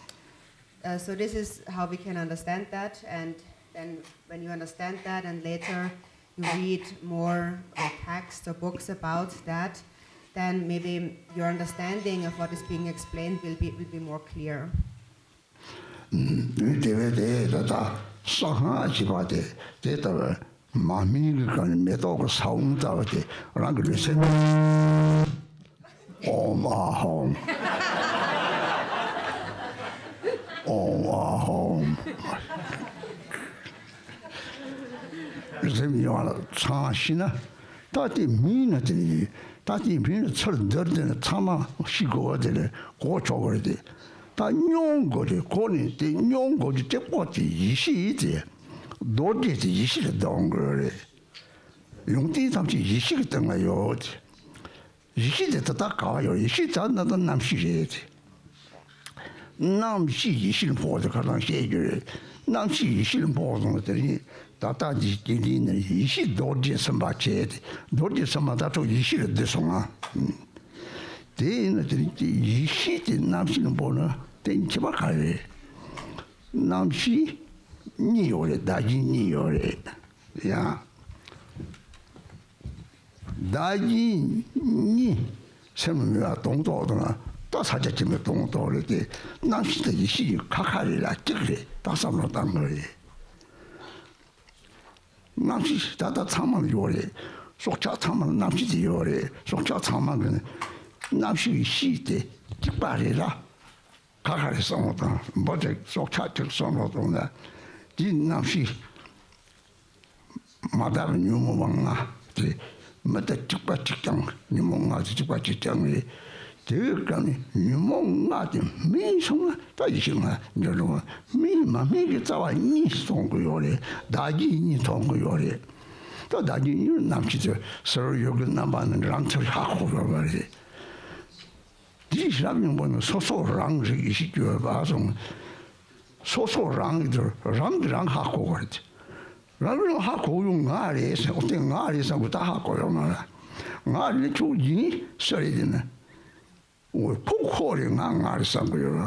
So this is how we can understand that. And then when you understand that and later you read more texts or books about that, then maybe your understanding of what is being explained will be more clear. 다시 비는 철들는 참아 시고들을 고쳐거리 다 용거리 고니 때 용거리 때까지 이시지 노지지 이시를 동거리 용띠 잠시 이시가 된가요 이시도 다 가요 이시 잔나도 남시지 남시 이시를 보고 가는 시절 남시 이시를 보고 들이 다다지 디디는 이시 도지 선바체 도지 선마다도 이시를 대송아 대는 이시 남시는 보나 땡치바 가래 남시 니요레 다지 니요레 야 다지 니 semua 동도도나 또 사자쯤에 동도를 때 남시도 이시 카카리라 찍래 다삼로 단 거리 남시 다다 참만 요래 속차 참만 남시지 요래 속차 참만 남시 시대 직발이라 가가리 성어다 뭐지 속차 적 성어도나 이 남시 마다는 유모왕아 이 맞다 직발 직장 유모왕아 직발 직장이 대간이 유모왕아지 민성아 다 이신아 여러분 미마미게 자와 니 송고요래 다지니 송고요래 또 다지니 남치죠 서로 요근 남반은 랑처 하고 그러거리 이 사람은 뭐는 소소랑 이시죠 봐서 소소랑들 랑랑 하고 그러지 랑랑 하고 용 아래에서 어떤 아래에서 다 하고 요나 아래 조지 소리는 오 포코리 랑아리서 그요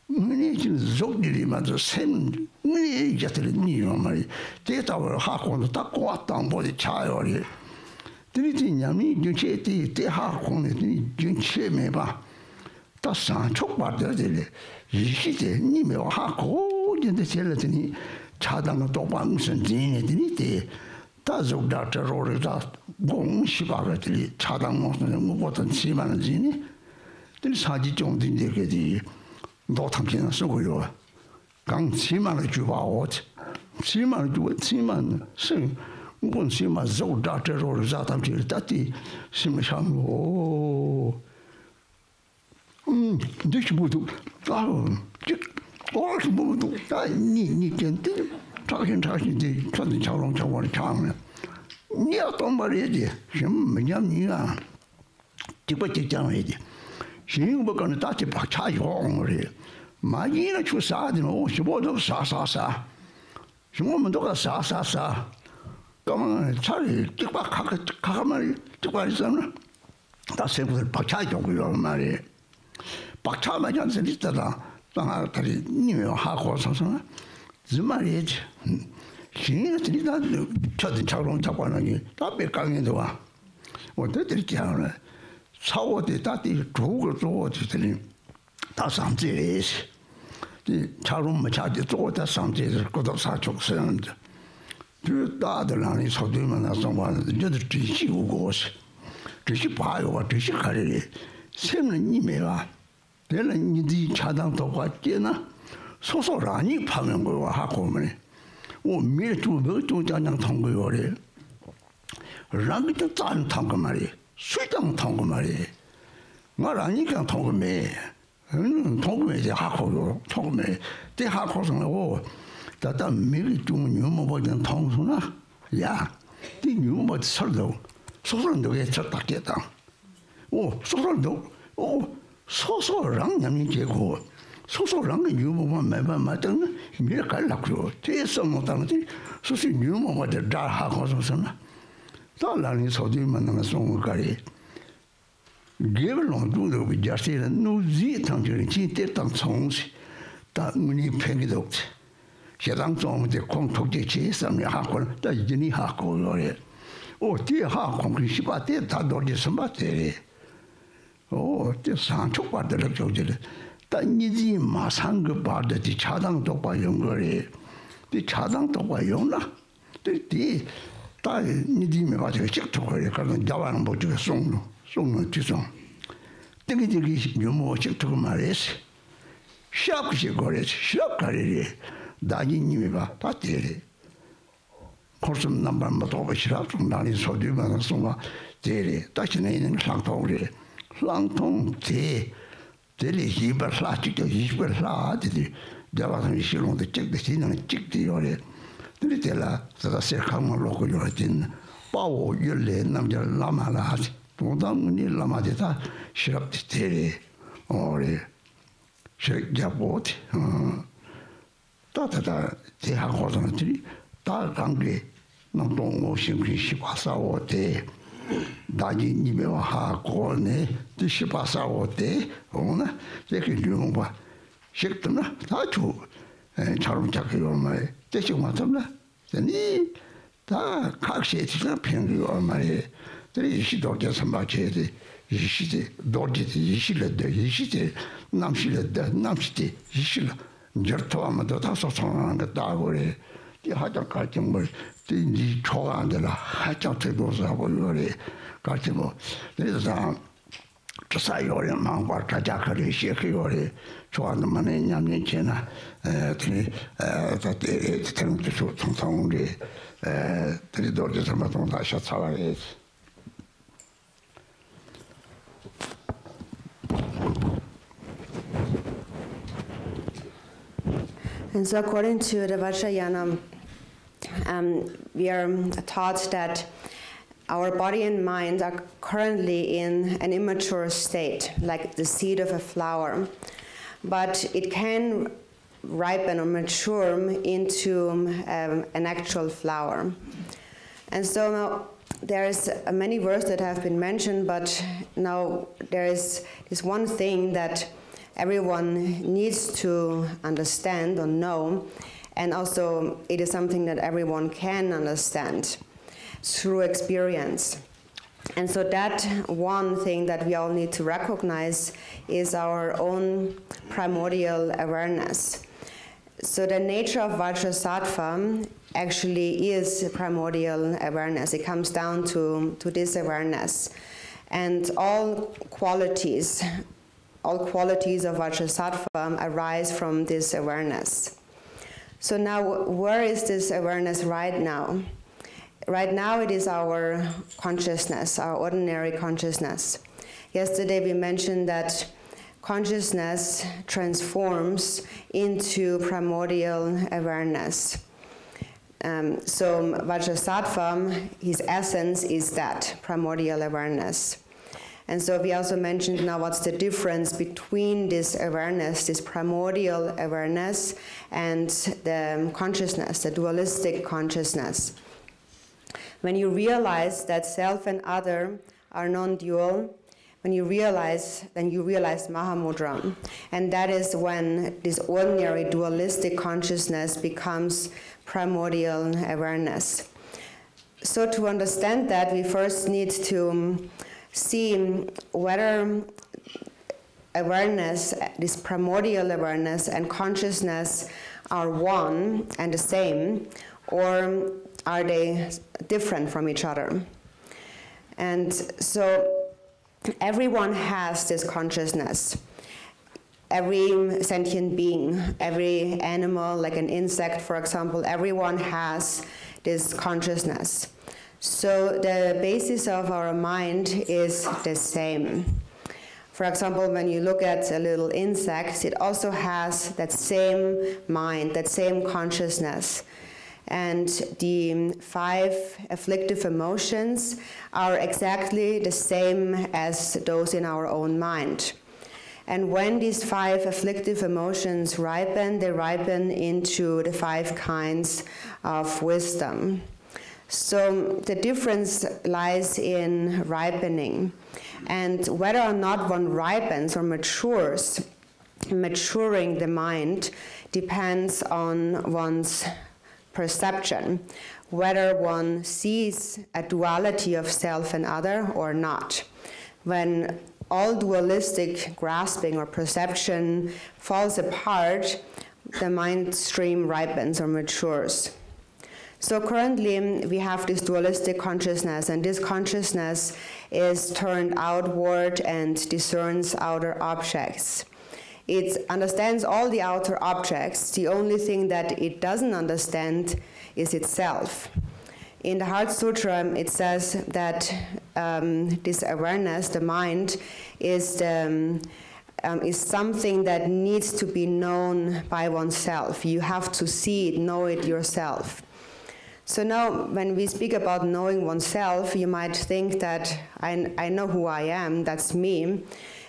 문이 지금 속들이면서 샘 문이 이제들 니요 말이 대답을 하고는 딱 꼬았던 보지 차요리 드리지냐미 준체티 대하고는 준체매 봐 다산 촉받들들 이시대 니메 하고 이제 제일더니 차단도 도방선 진이더니 대 다족다저로다 공시바가들이 차단 못는 뭐든 지만은 진이 들 사지 정도인데 그디 노탐기는 쓰고요. 강 지만을 주바오. 지만을 주 지만 생 무슨 지만 조다저로 자담지 따티 심상오 this would do. All mood, ni can do. Talking the something how long I want to come. Near somebody, some young, Tipati Jamadi. She was going to touch a charge already. My unit was sad, she was sa. She woman took a sa. Come on, Charlie, took back Kakamari, took by son. That's simple, Pachajo will marry. Pachama Johnson is the New York or something. The marriage. She is not the Charon Tapani, that be coming into her. What did it tell? So did that is true to him. That's something is. The Charon Machadi thought that something is good of such a sound. To the other line is how doing as someone, the other she goes. To she buy or to she carry it. Same email. Telling you the Chadam to what dinner. So Rani Pamango or Hakomani. Oh, mere to go to Janang Tongo. Run to Tan Tongomari. Sweet on Tongomari. Marani can talk me. Talk me the Hako, talk me. The Hakos on the wall. That I'm merely doing you more than Tongona. Yeah, the new what Sardo. So do get shut back yet down. Oh, so do. Oh, so rang, I mean, Jago. So rang, you won't remember Madame, Miracle Lacro. There's some mortality. So she knew what the dark Hakos or something. Talan is how do you man a song carry. Give along to the with just no Z tangerine, she did on songs that many penny dogs. She done song with the contour chase and the Hakon, the Jenny Hako. Oh, dear Hakon, she bought it, that dog is somebody. Oh, the Sancho part the lecture. That needy Masanga part that the Chadang to by younger. The Chadang to by Yona. The that needy me was a check to her, Javan about the song to song. Think it is you more check to Maris. Sharp she got it, sharp carry. Dying Niva, Patiri. Custom number Matoba Shrap from Dani Soduma and Soma, Dere, Dutch name and Langtong. Langtong, Te, Deli, Hiber, Plastic, Hiber, Lad, there was an issue on the check the scene and check the ore. The little that I said, come on, local Yoratin, Pow, Yule, Namgyalma Lad, Podam, Lama Deta, Shrap the Tere, or Shake Jabot. Tata, they have got on a tree, that hungry, not long simply shipasa or day. Daddy Nibel ha corne, the shipasa or day, owner, they can do what. Shake them, that too. And Charm Jackie on my teaching matter. Then he, that cocksheet not paying on my. There is she don't get some much. She dodgy, she let the she Namshila, Namsti, she. Jertoma the Tasson and the Dagore, the Haja Kartimur, the Chola and the Haja goes away, Kartimo. There is a Sayori and Mount Kajakari, Shekiori, Choan the Mane, Yamichena, that it's telling to shoot some song, the Dodgers and Matonda Shatsawaris. And so according to the Vajrayana, we are taught that our body and mind are currently in an immature state, like the seed of a flower. But it can ripen or mature into an actual flower. And so now there is many words that have been mentioned, but now there is this one thing that everyone needs to understand or know, and also it is something that everyone can understand through experience. And so that one thing that we all need to recognize is our own primordial awareness. So the nature of Vajrasattva actually is primordial awareness. It comes down to this awareness. And all qualities of Vajrasattva arise from this awareness. So now, where is this awareness right now? Right now it is our consciousness, our ordinary consciousness. Yesterday we mentioned that consciousness transforms into primordial awareness. So Vajrasattva, his essence is that primordial awareness. And so we also mentioned now what's the difference between this awareness, this primordial awareness, and the consciousness, the dualistic consciousness. When you realize that self and other are non-dual, when you realize, then you realize Mahamudra. And that is when this ordinary dualistic consciousness becomes primordial awareness. So to understand that, we first need to see whether awareness, this primordial awareness and consciousness are one and the same, or are they different from each other? And so everyone has this consciousness. Every sentient being, every animal, like an insect, for example, everyone has this consciousness. So the basis of our mind is the same. For example, when you look at a little insect, it also has that same mind, that same consciousness. And the 5 afflictive emotions are exactly the same as those in our own mind. And when these 5 afflictive emotions ripen, they ripen into the 5 kinds of wisdom. So the difference lies in ripening. And whether or not one ripens or matures, maturing the mind depends on one's perception, whether one sees a duality of self and other or not. When all dualistic grasping or perception falls apart, the mind stream ripens or matures. So currently we have this dualistic consciousness, and this consciousness is turned outward and discerns outer objects. It understands all the outer objects. The only thing that it doesn't understand is itself. In the Heart Sutra, it says that this awareness, the mind, is something that needs to be known by oneself. You have to see it, know it yourself. So now, when we speak about knowing oneself, you might think that I know who I am, that's me,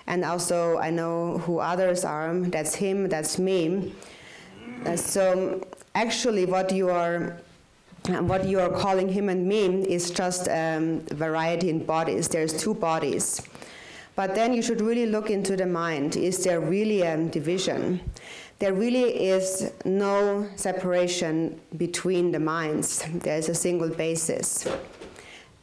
and also I know who others are, that's him, that's me. So actually what you are calling him and me is just variety in bodies. There's 2 bodies. But then you should really look into the mind. Is there really a division? There really is no separation between the minds. There is a single basis.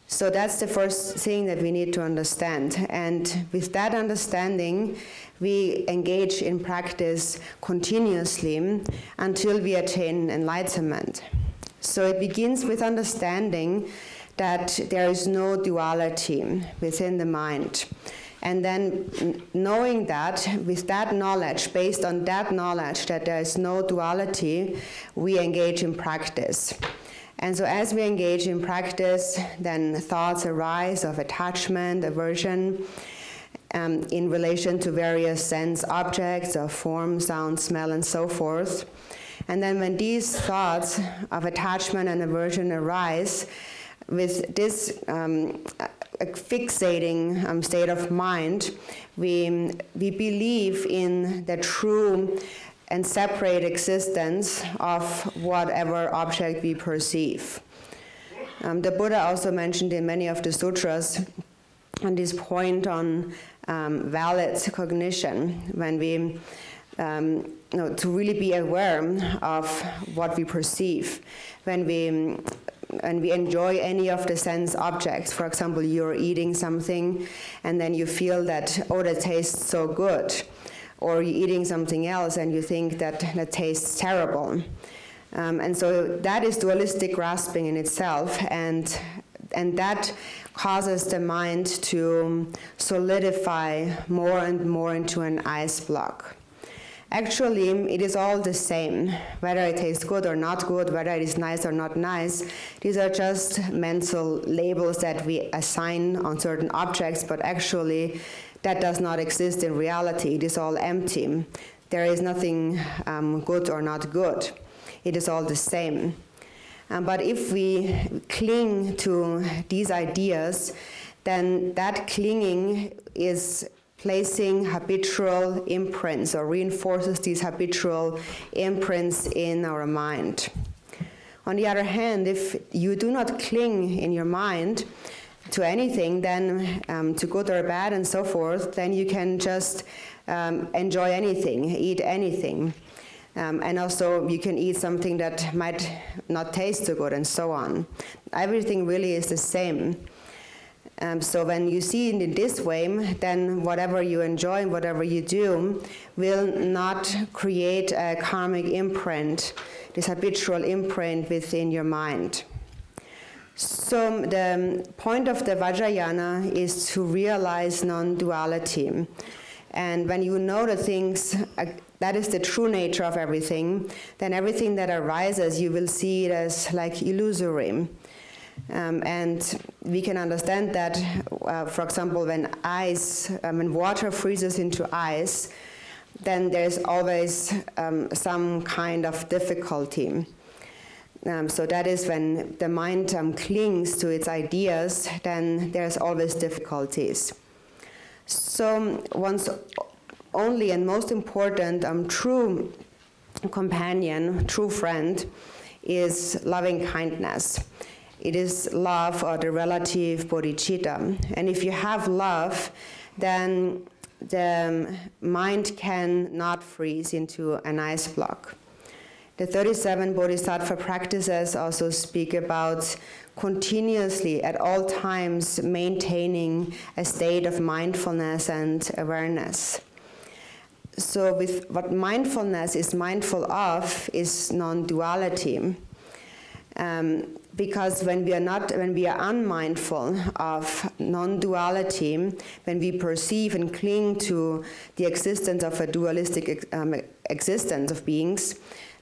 So that's the first thing that we need to understand. And with that understanding, we engage in practice continuously until we attain enlightenment. So it begins with understanding that there is no duality within the mind. And then knowing that, with that knowledge, based on that knowledge that there is no duality, we engage in practice. And so as we engage in practice, then thoughts arise of attachment, aversion, in relation to various sense objects of form, sound, smell, and so forth. And then when these thoughts of attachment and aversion arise, with this fixating state of mind, we believe in the true and separate existence of whatever object we perceive. The Buddha also mentioned in many of the sutras on this point on valid cognition, when we to really be aware of what we perceive. When we enjoy any of the sense objects, for example, you're eating something and then you feel that, oh, that tastes so good. Or you're eating something else and you think that that tastes terrible. And so that is dualistic grasping in itself, and that causes the mind to solidify more and more into an ice block. Actually, it is all the same, whether it tastes good or not good, whether it is nice or not nice. These are just mental labels that we assign on certain objects, but actually that does not exist in reality. It is all empty. There is nothing good or not good. It is all the same. But if we cling to these ideas, then that clinging is placing habitual imprints or reinforces these habitual imprints in our mind. On the other hand, if you do not cling in your mind to anything, then to good or bad and so forth, then you can just enjoy anything, eat anything. And also you can eat something that might not taste so good and so on. Everything really is the same. So when you see it in this way, then whatever you enjoy and whatever you do will not create a karmic imprint, this habitual imprint within your mind. So the point of the Vajrayana is to realize non-duality. And when you know the things, that is the true nature of everything, then everything that arises, you will see it as like illusory. And we can understand that, for example, when water freezes into ice, then there's always some kind of difficulty. So that is when the mind clings to its ideas, then there's always difficulties. So one's only and most important true companion, true friend, is loving kindness. It is love, or the relative bodhicitta. And if you have love, then the mind cannot freeze into an ice block. The 37 Bodhisattva practices also speak about continuously, at all times, maintaining a state of mindfulness and awareness. So with what mindfulness is mindful of is non-duality. Because when we are unmindful of non-duality, when we perceive and cling to the existence of a dualistic existence of beings,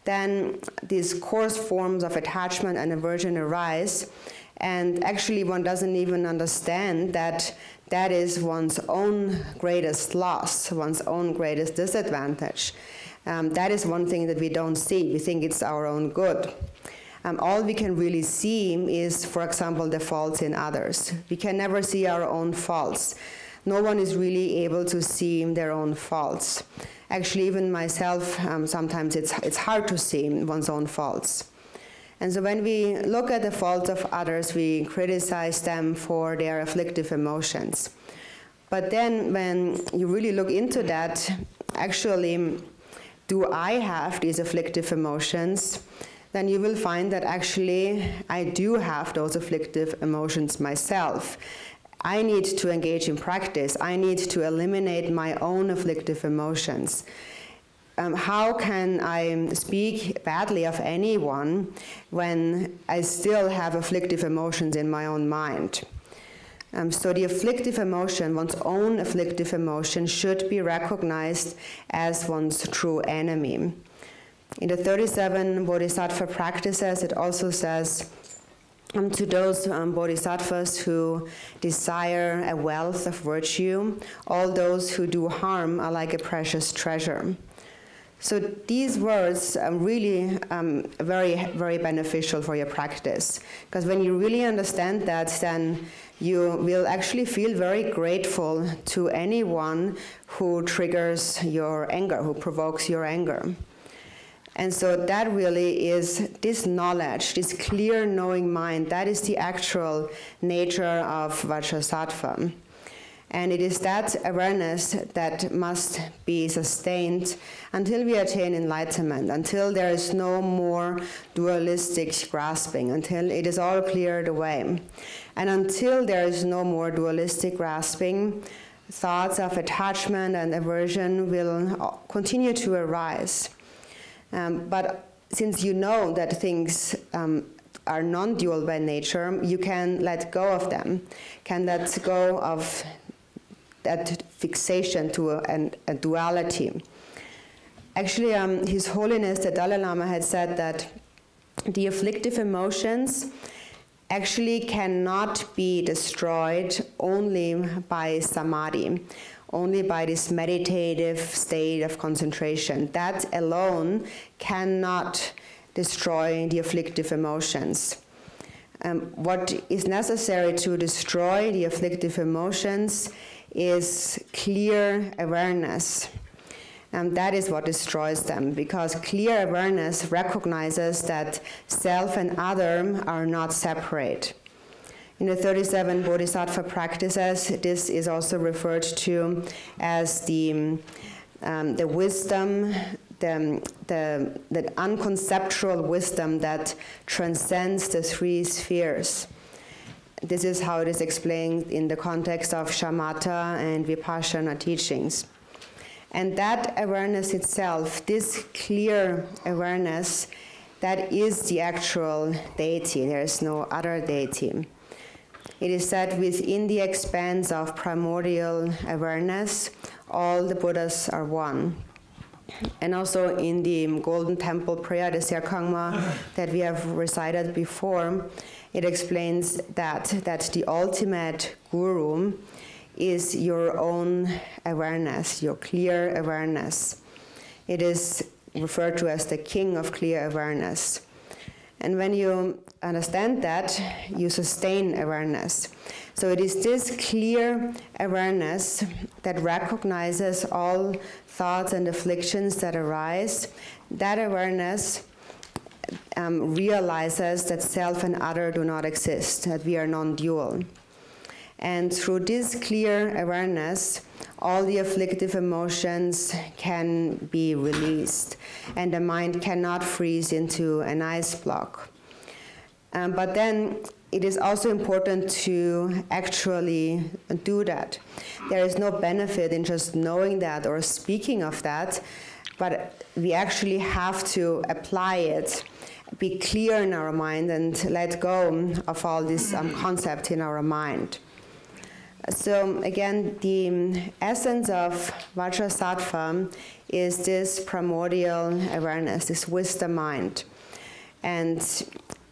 then these coarse forms of attachment and aversion arise, and actually one doesn't even understand that that is one's own greatest loss, one's own greatest disadvantage. That is one thing that we don't see. We think it's our own good. All we can really see is, for example, the faults in others. We can never see our own faults. No one is really able to see their own faults. Actually, even myself, sometimes it's hard to see one's own faults. And so when we look at the faults of others, we criticize them for their afflictive emotions. But then when you really look into that, actually, do I have these afflictive emotions? Then you will find that actually I do have those afflictive emotions myself. I need to engage in practice. I need to eliminate my own afflictive emotions. How can I speak badly of anyone when I still have afflictive emotions in my own mind? So the afflictive emotion, one's own afflictive emotion, should be recognized as one's true enemy. In the 37 Bodhisattva practices, it also says, to those bodhisattvas who desire a wealth of virtue, all those who do harm are like a precious treasure. So these words are really very, very beneficial for your practice. Because when you really understand that, then you will actually feel very grateful to anyone who triggers your anger, who provokes your anger. And so that really is this knowledge, this clear knowing mind, that is the actual nature of Vajrasattva. And it is that awareness that must be sustained until we attain enlightenment, until there is no more dualistic grasping, until it is all cleared away. And until there is no more dualistic grasping, thoughts of attachment and aversion will continue to arise. But since you know that things are non-dual by nature, you can let go of them, can let go of that fixation to a duality. Actually, His Holiness the Dalai Lama had said that the afflictive emotions actually cannot be destroyed only by samadhi, only by this meditative state of concentration. That alone cannot destroy the afflictive emotions. What is necessary to destroy the afflictive emotions is clear awareness. And that is what destroys them, because clear awareness recognizes that self and other are not separate. In the 37 Bodhisattva practices, this is also referred to as the wisdom, the unconceptual wisdom that transcends the three spheres. This is how it is explained in the context of shamatha and vipassana teachings. And that awareness itself, this clear awareness, that is the actual deity. There is no other deity. It is said within the expanse of primordial awareness, all the Buddhas are one. And also in the Golden Temple prayer, the Serkangma that we have recited before, it explains that the ultimate guru is your own awareness, your clear awareness. It is referred to as the king of clear awareness. And when you understand that, you sustain awareness. So it is this clear awareness that recognizes all thoughts and afflictions that arise. That awareness realizes that self and other do not exist, that we are non-dual. And through this clear awareness, all the afflictive emotions can be released, and the mind cannot freeze into an ice block. But then it is also important to actually do that. There is no benefit in just knowing that or speaking of that, but we actually have to apply it, be clear in our mind, and let go of all this concept in our mind. So again, the essence of Vajrasattva is this primordial awareness, this wisdom mind. And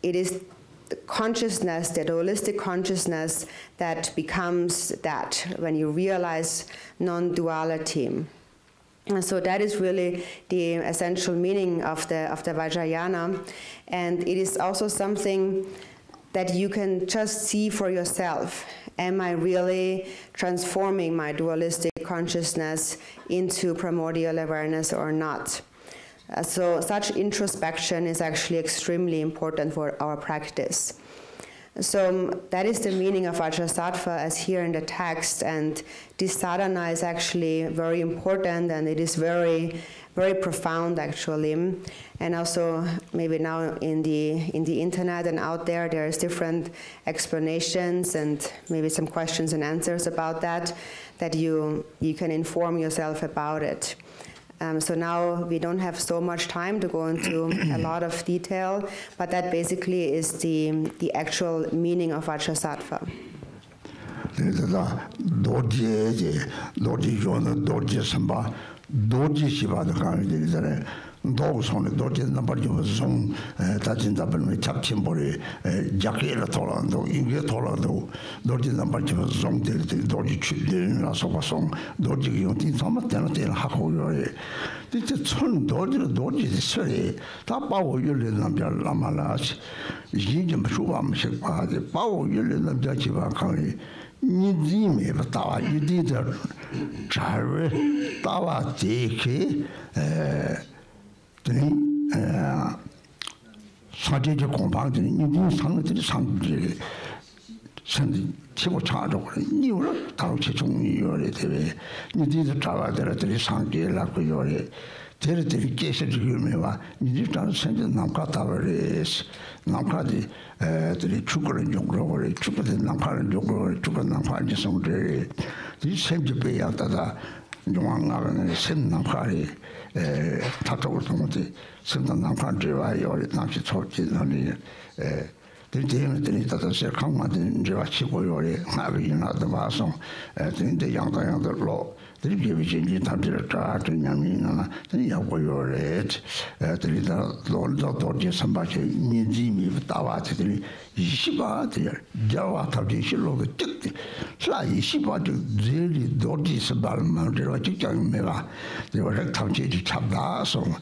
it is the consciousness, the holistic consciousness, that becomes that when you realize non-duality. And so that is really the essential meaning of the Vajrayana. And it is also something that you can just see for yourself. Am I really transforming my dualistic consciousness into primordial awareness or not? So such introspection is actually extremely important for our practice. So that is the meaning of Vajrasattva as here in the text, and this sadhana is actually very important, and it is very, very profound actually. And also maybe now in the internet and out there, there's different explanations and maybe some questions and answers about that you can inform yourself about it. So now we don't have so much time to go into a lot of detail, but that basically is the actual meaning of Vajrasattva. 도우선에 도전 넘버 좀 다진 잡으면 잡침벌이 자기를 돌아도 이게 돌아도 도전 넘버 좀 되게 도지 출리나서 봐서 도지 용티 삼았다는 때 하고요. 진짜 천 도지 소리 다 바오 열린 남자 라마라시 이게 좀 수감식 봐야 바오 열린 남자 집안 강이 니지메 바타와 이디더 자르 타와 제케 사제적 공방들이 이런 상들이 상들이 선이 최고 차적으로 이유를 다루 최종이 요래 대회 니들이 잡아들들이 상계라고 요래 데르들이 계셔지면와 니들도 선전 남가다버리스 남가디 들이 죽으는 용으로 죽는 남가는 용으로 죽는 남가지 성들이 이 생집에 야다다 중앙나라는 샘남가리 타적을 통해 선단 남간지와 요리 남시 초기는 들대는 다다서 강마든 제와 치고 요리 나비나도 봐서 근데 양다양들로 Three divisions in the chart in Yamina, then you go your red, three the somebody Nizimi, Tawatri, Shiba, Java, Tadishilo, the Tick, Sly, Shiba, really dodgy Sabalma, the Rotican Mela, they were rectangular Chabda song.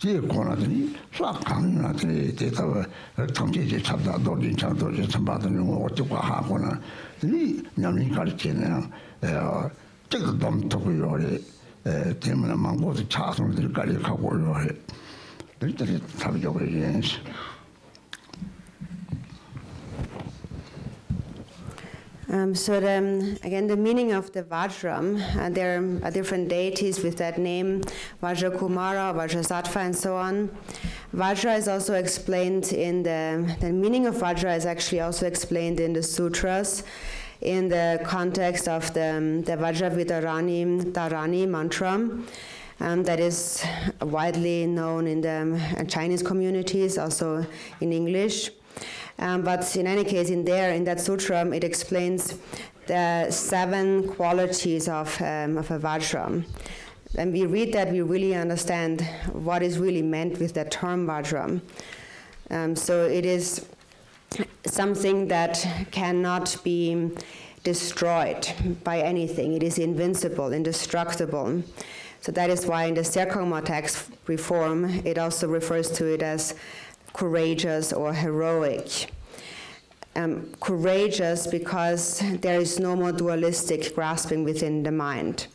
The quality, Swap coming at the data, rectangular Chabda, dodging Chabda, somebody or to Wahapona, the Yamin Kalkin. Take the dumb to your head, Tim and Mango, the chart on the Gallica warrior. Literally, have your against. So again, the meaning of the Vajra, there are different deities with that name, Vajra Kumara, Vajrasattva, and so on. Vajra is also explained in the meaning of Vajra is actually also explained in the sutras, in the context of the Vajra Vitarani Dharani mantra, that is widely known in the Chinese communities, also in English. But in any case, in that sutra, it explains the 7 qualities of a Vajra. When we read that, we really understand what is really meant with the term Vajra. So it is something that cannot be destroyed by anything. It is invincible, indestructible. So that is why in the Serkongma text reform, it also refers to it as courageous or heroic. Courageous because there is no more dualistic grasping within the mind.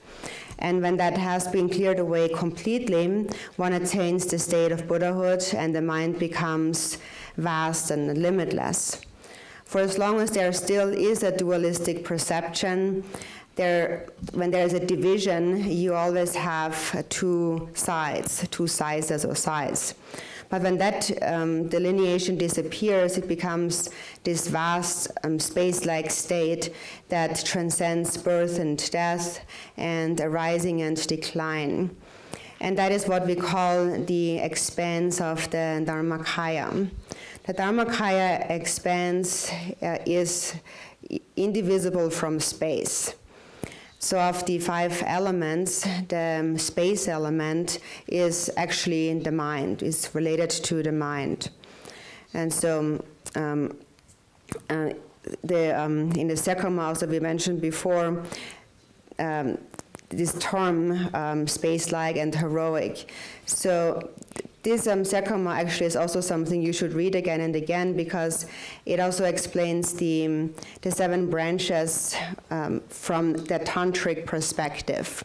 And when that has been cleared away completely, one attains the state of Buddhahood and the mind becomes vast and limitless. For as long as there still is a dualistic perception, when there is a division, you always have 2 sides, 2 sizes or sides. But when that delineation disappears, it becomes this vast space-like state that transcends birth and death and arising and decline. And that is what we call the expanse of the Dharmakaya. The Dharmakaya expanse is indivisible from space. So of the 5 elements, the space element is actually in the mind, is related to the mind. And so in the second mouse that we mentioned before, this term space-like and heroic. So this Sekama actually is also something you should read again and again because it also explains the 7 branches from the tantric perspective.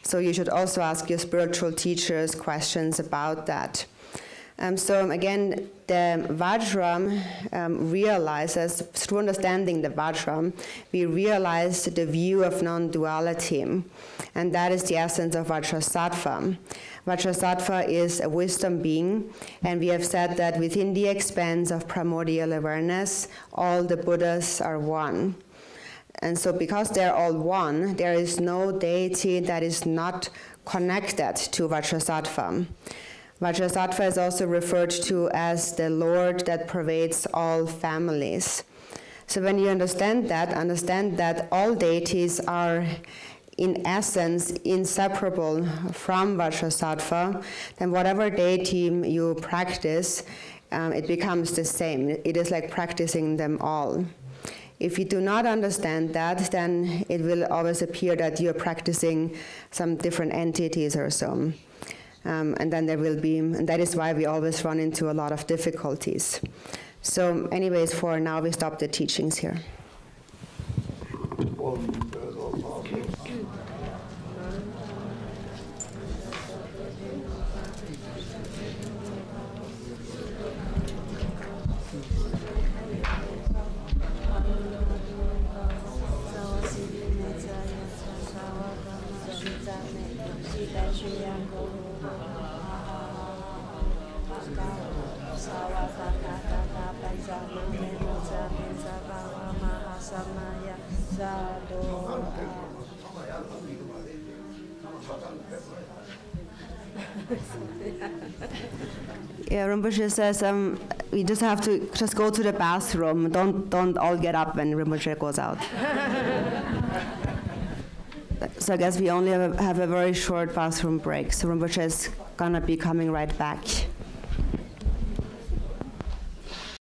So you should also ask your spiritual teachers questions about that. So again, the Vajra realizes, through understanding the Vajra, we realize the view of non-duality, and that is the essence of Vajrasattva. Vajrasattva is a wisdom being, and we have said that within the expanse of primordial awareness, all the Buddhas are one. And so because they're all one, there is no deity that is not connected to Vajrasattva. Vajrasattva is also referred to as the Lord that pervades all families. So when you understand that all deities are in essence inseparable from Vajrasattva, then whatever deity you practice, it becomes the same. It is like practicing them all. If you do not understand that, then it will always appear that you're practicing some different entities or so. And then there will be, and that is why we always run into a lot of difficulties. So anyways, for now, we stop the teachings here. Yeah, Rinpoche says we just have to just go to the bathroom. Don't all get up when Rinpoche goes out. So I guess we only have a very short bathroom break. So Rinpoche is gonna be coming right back.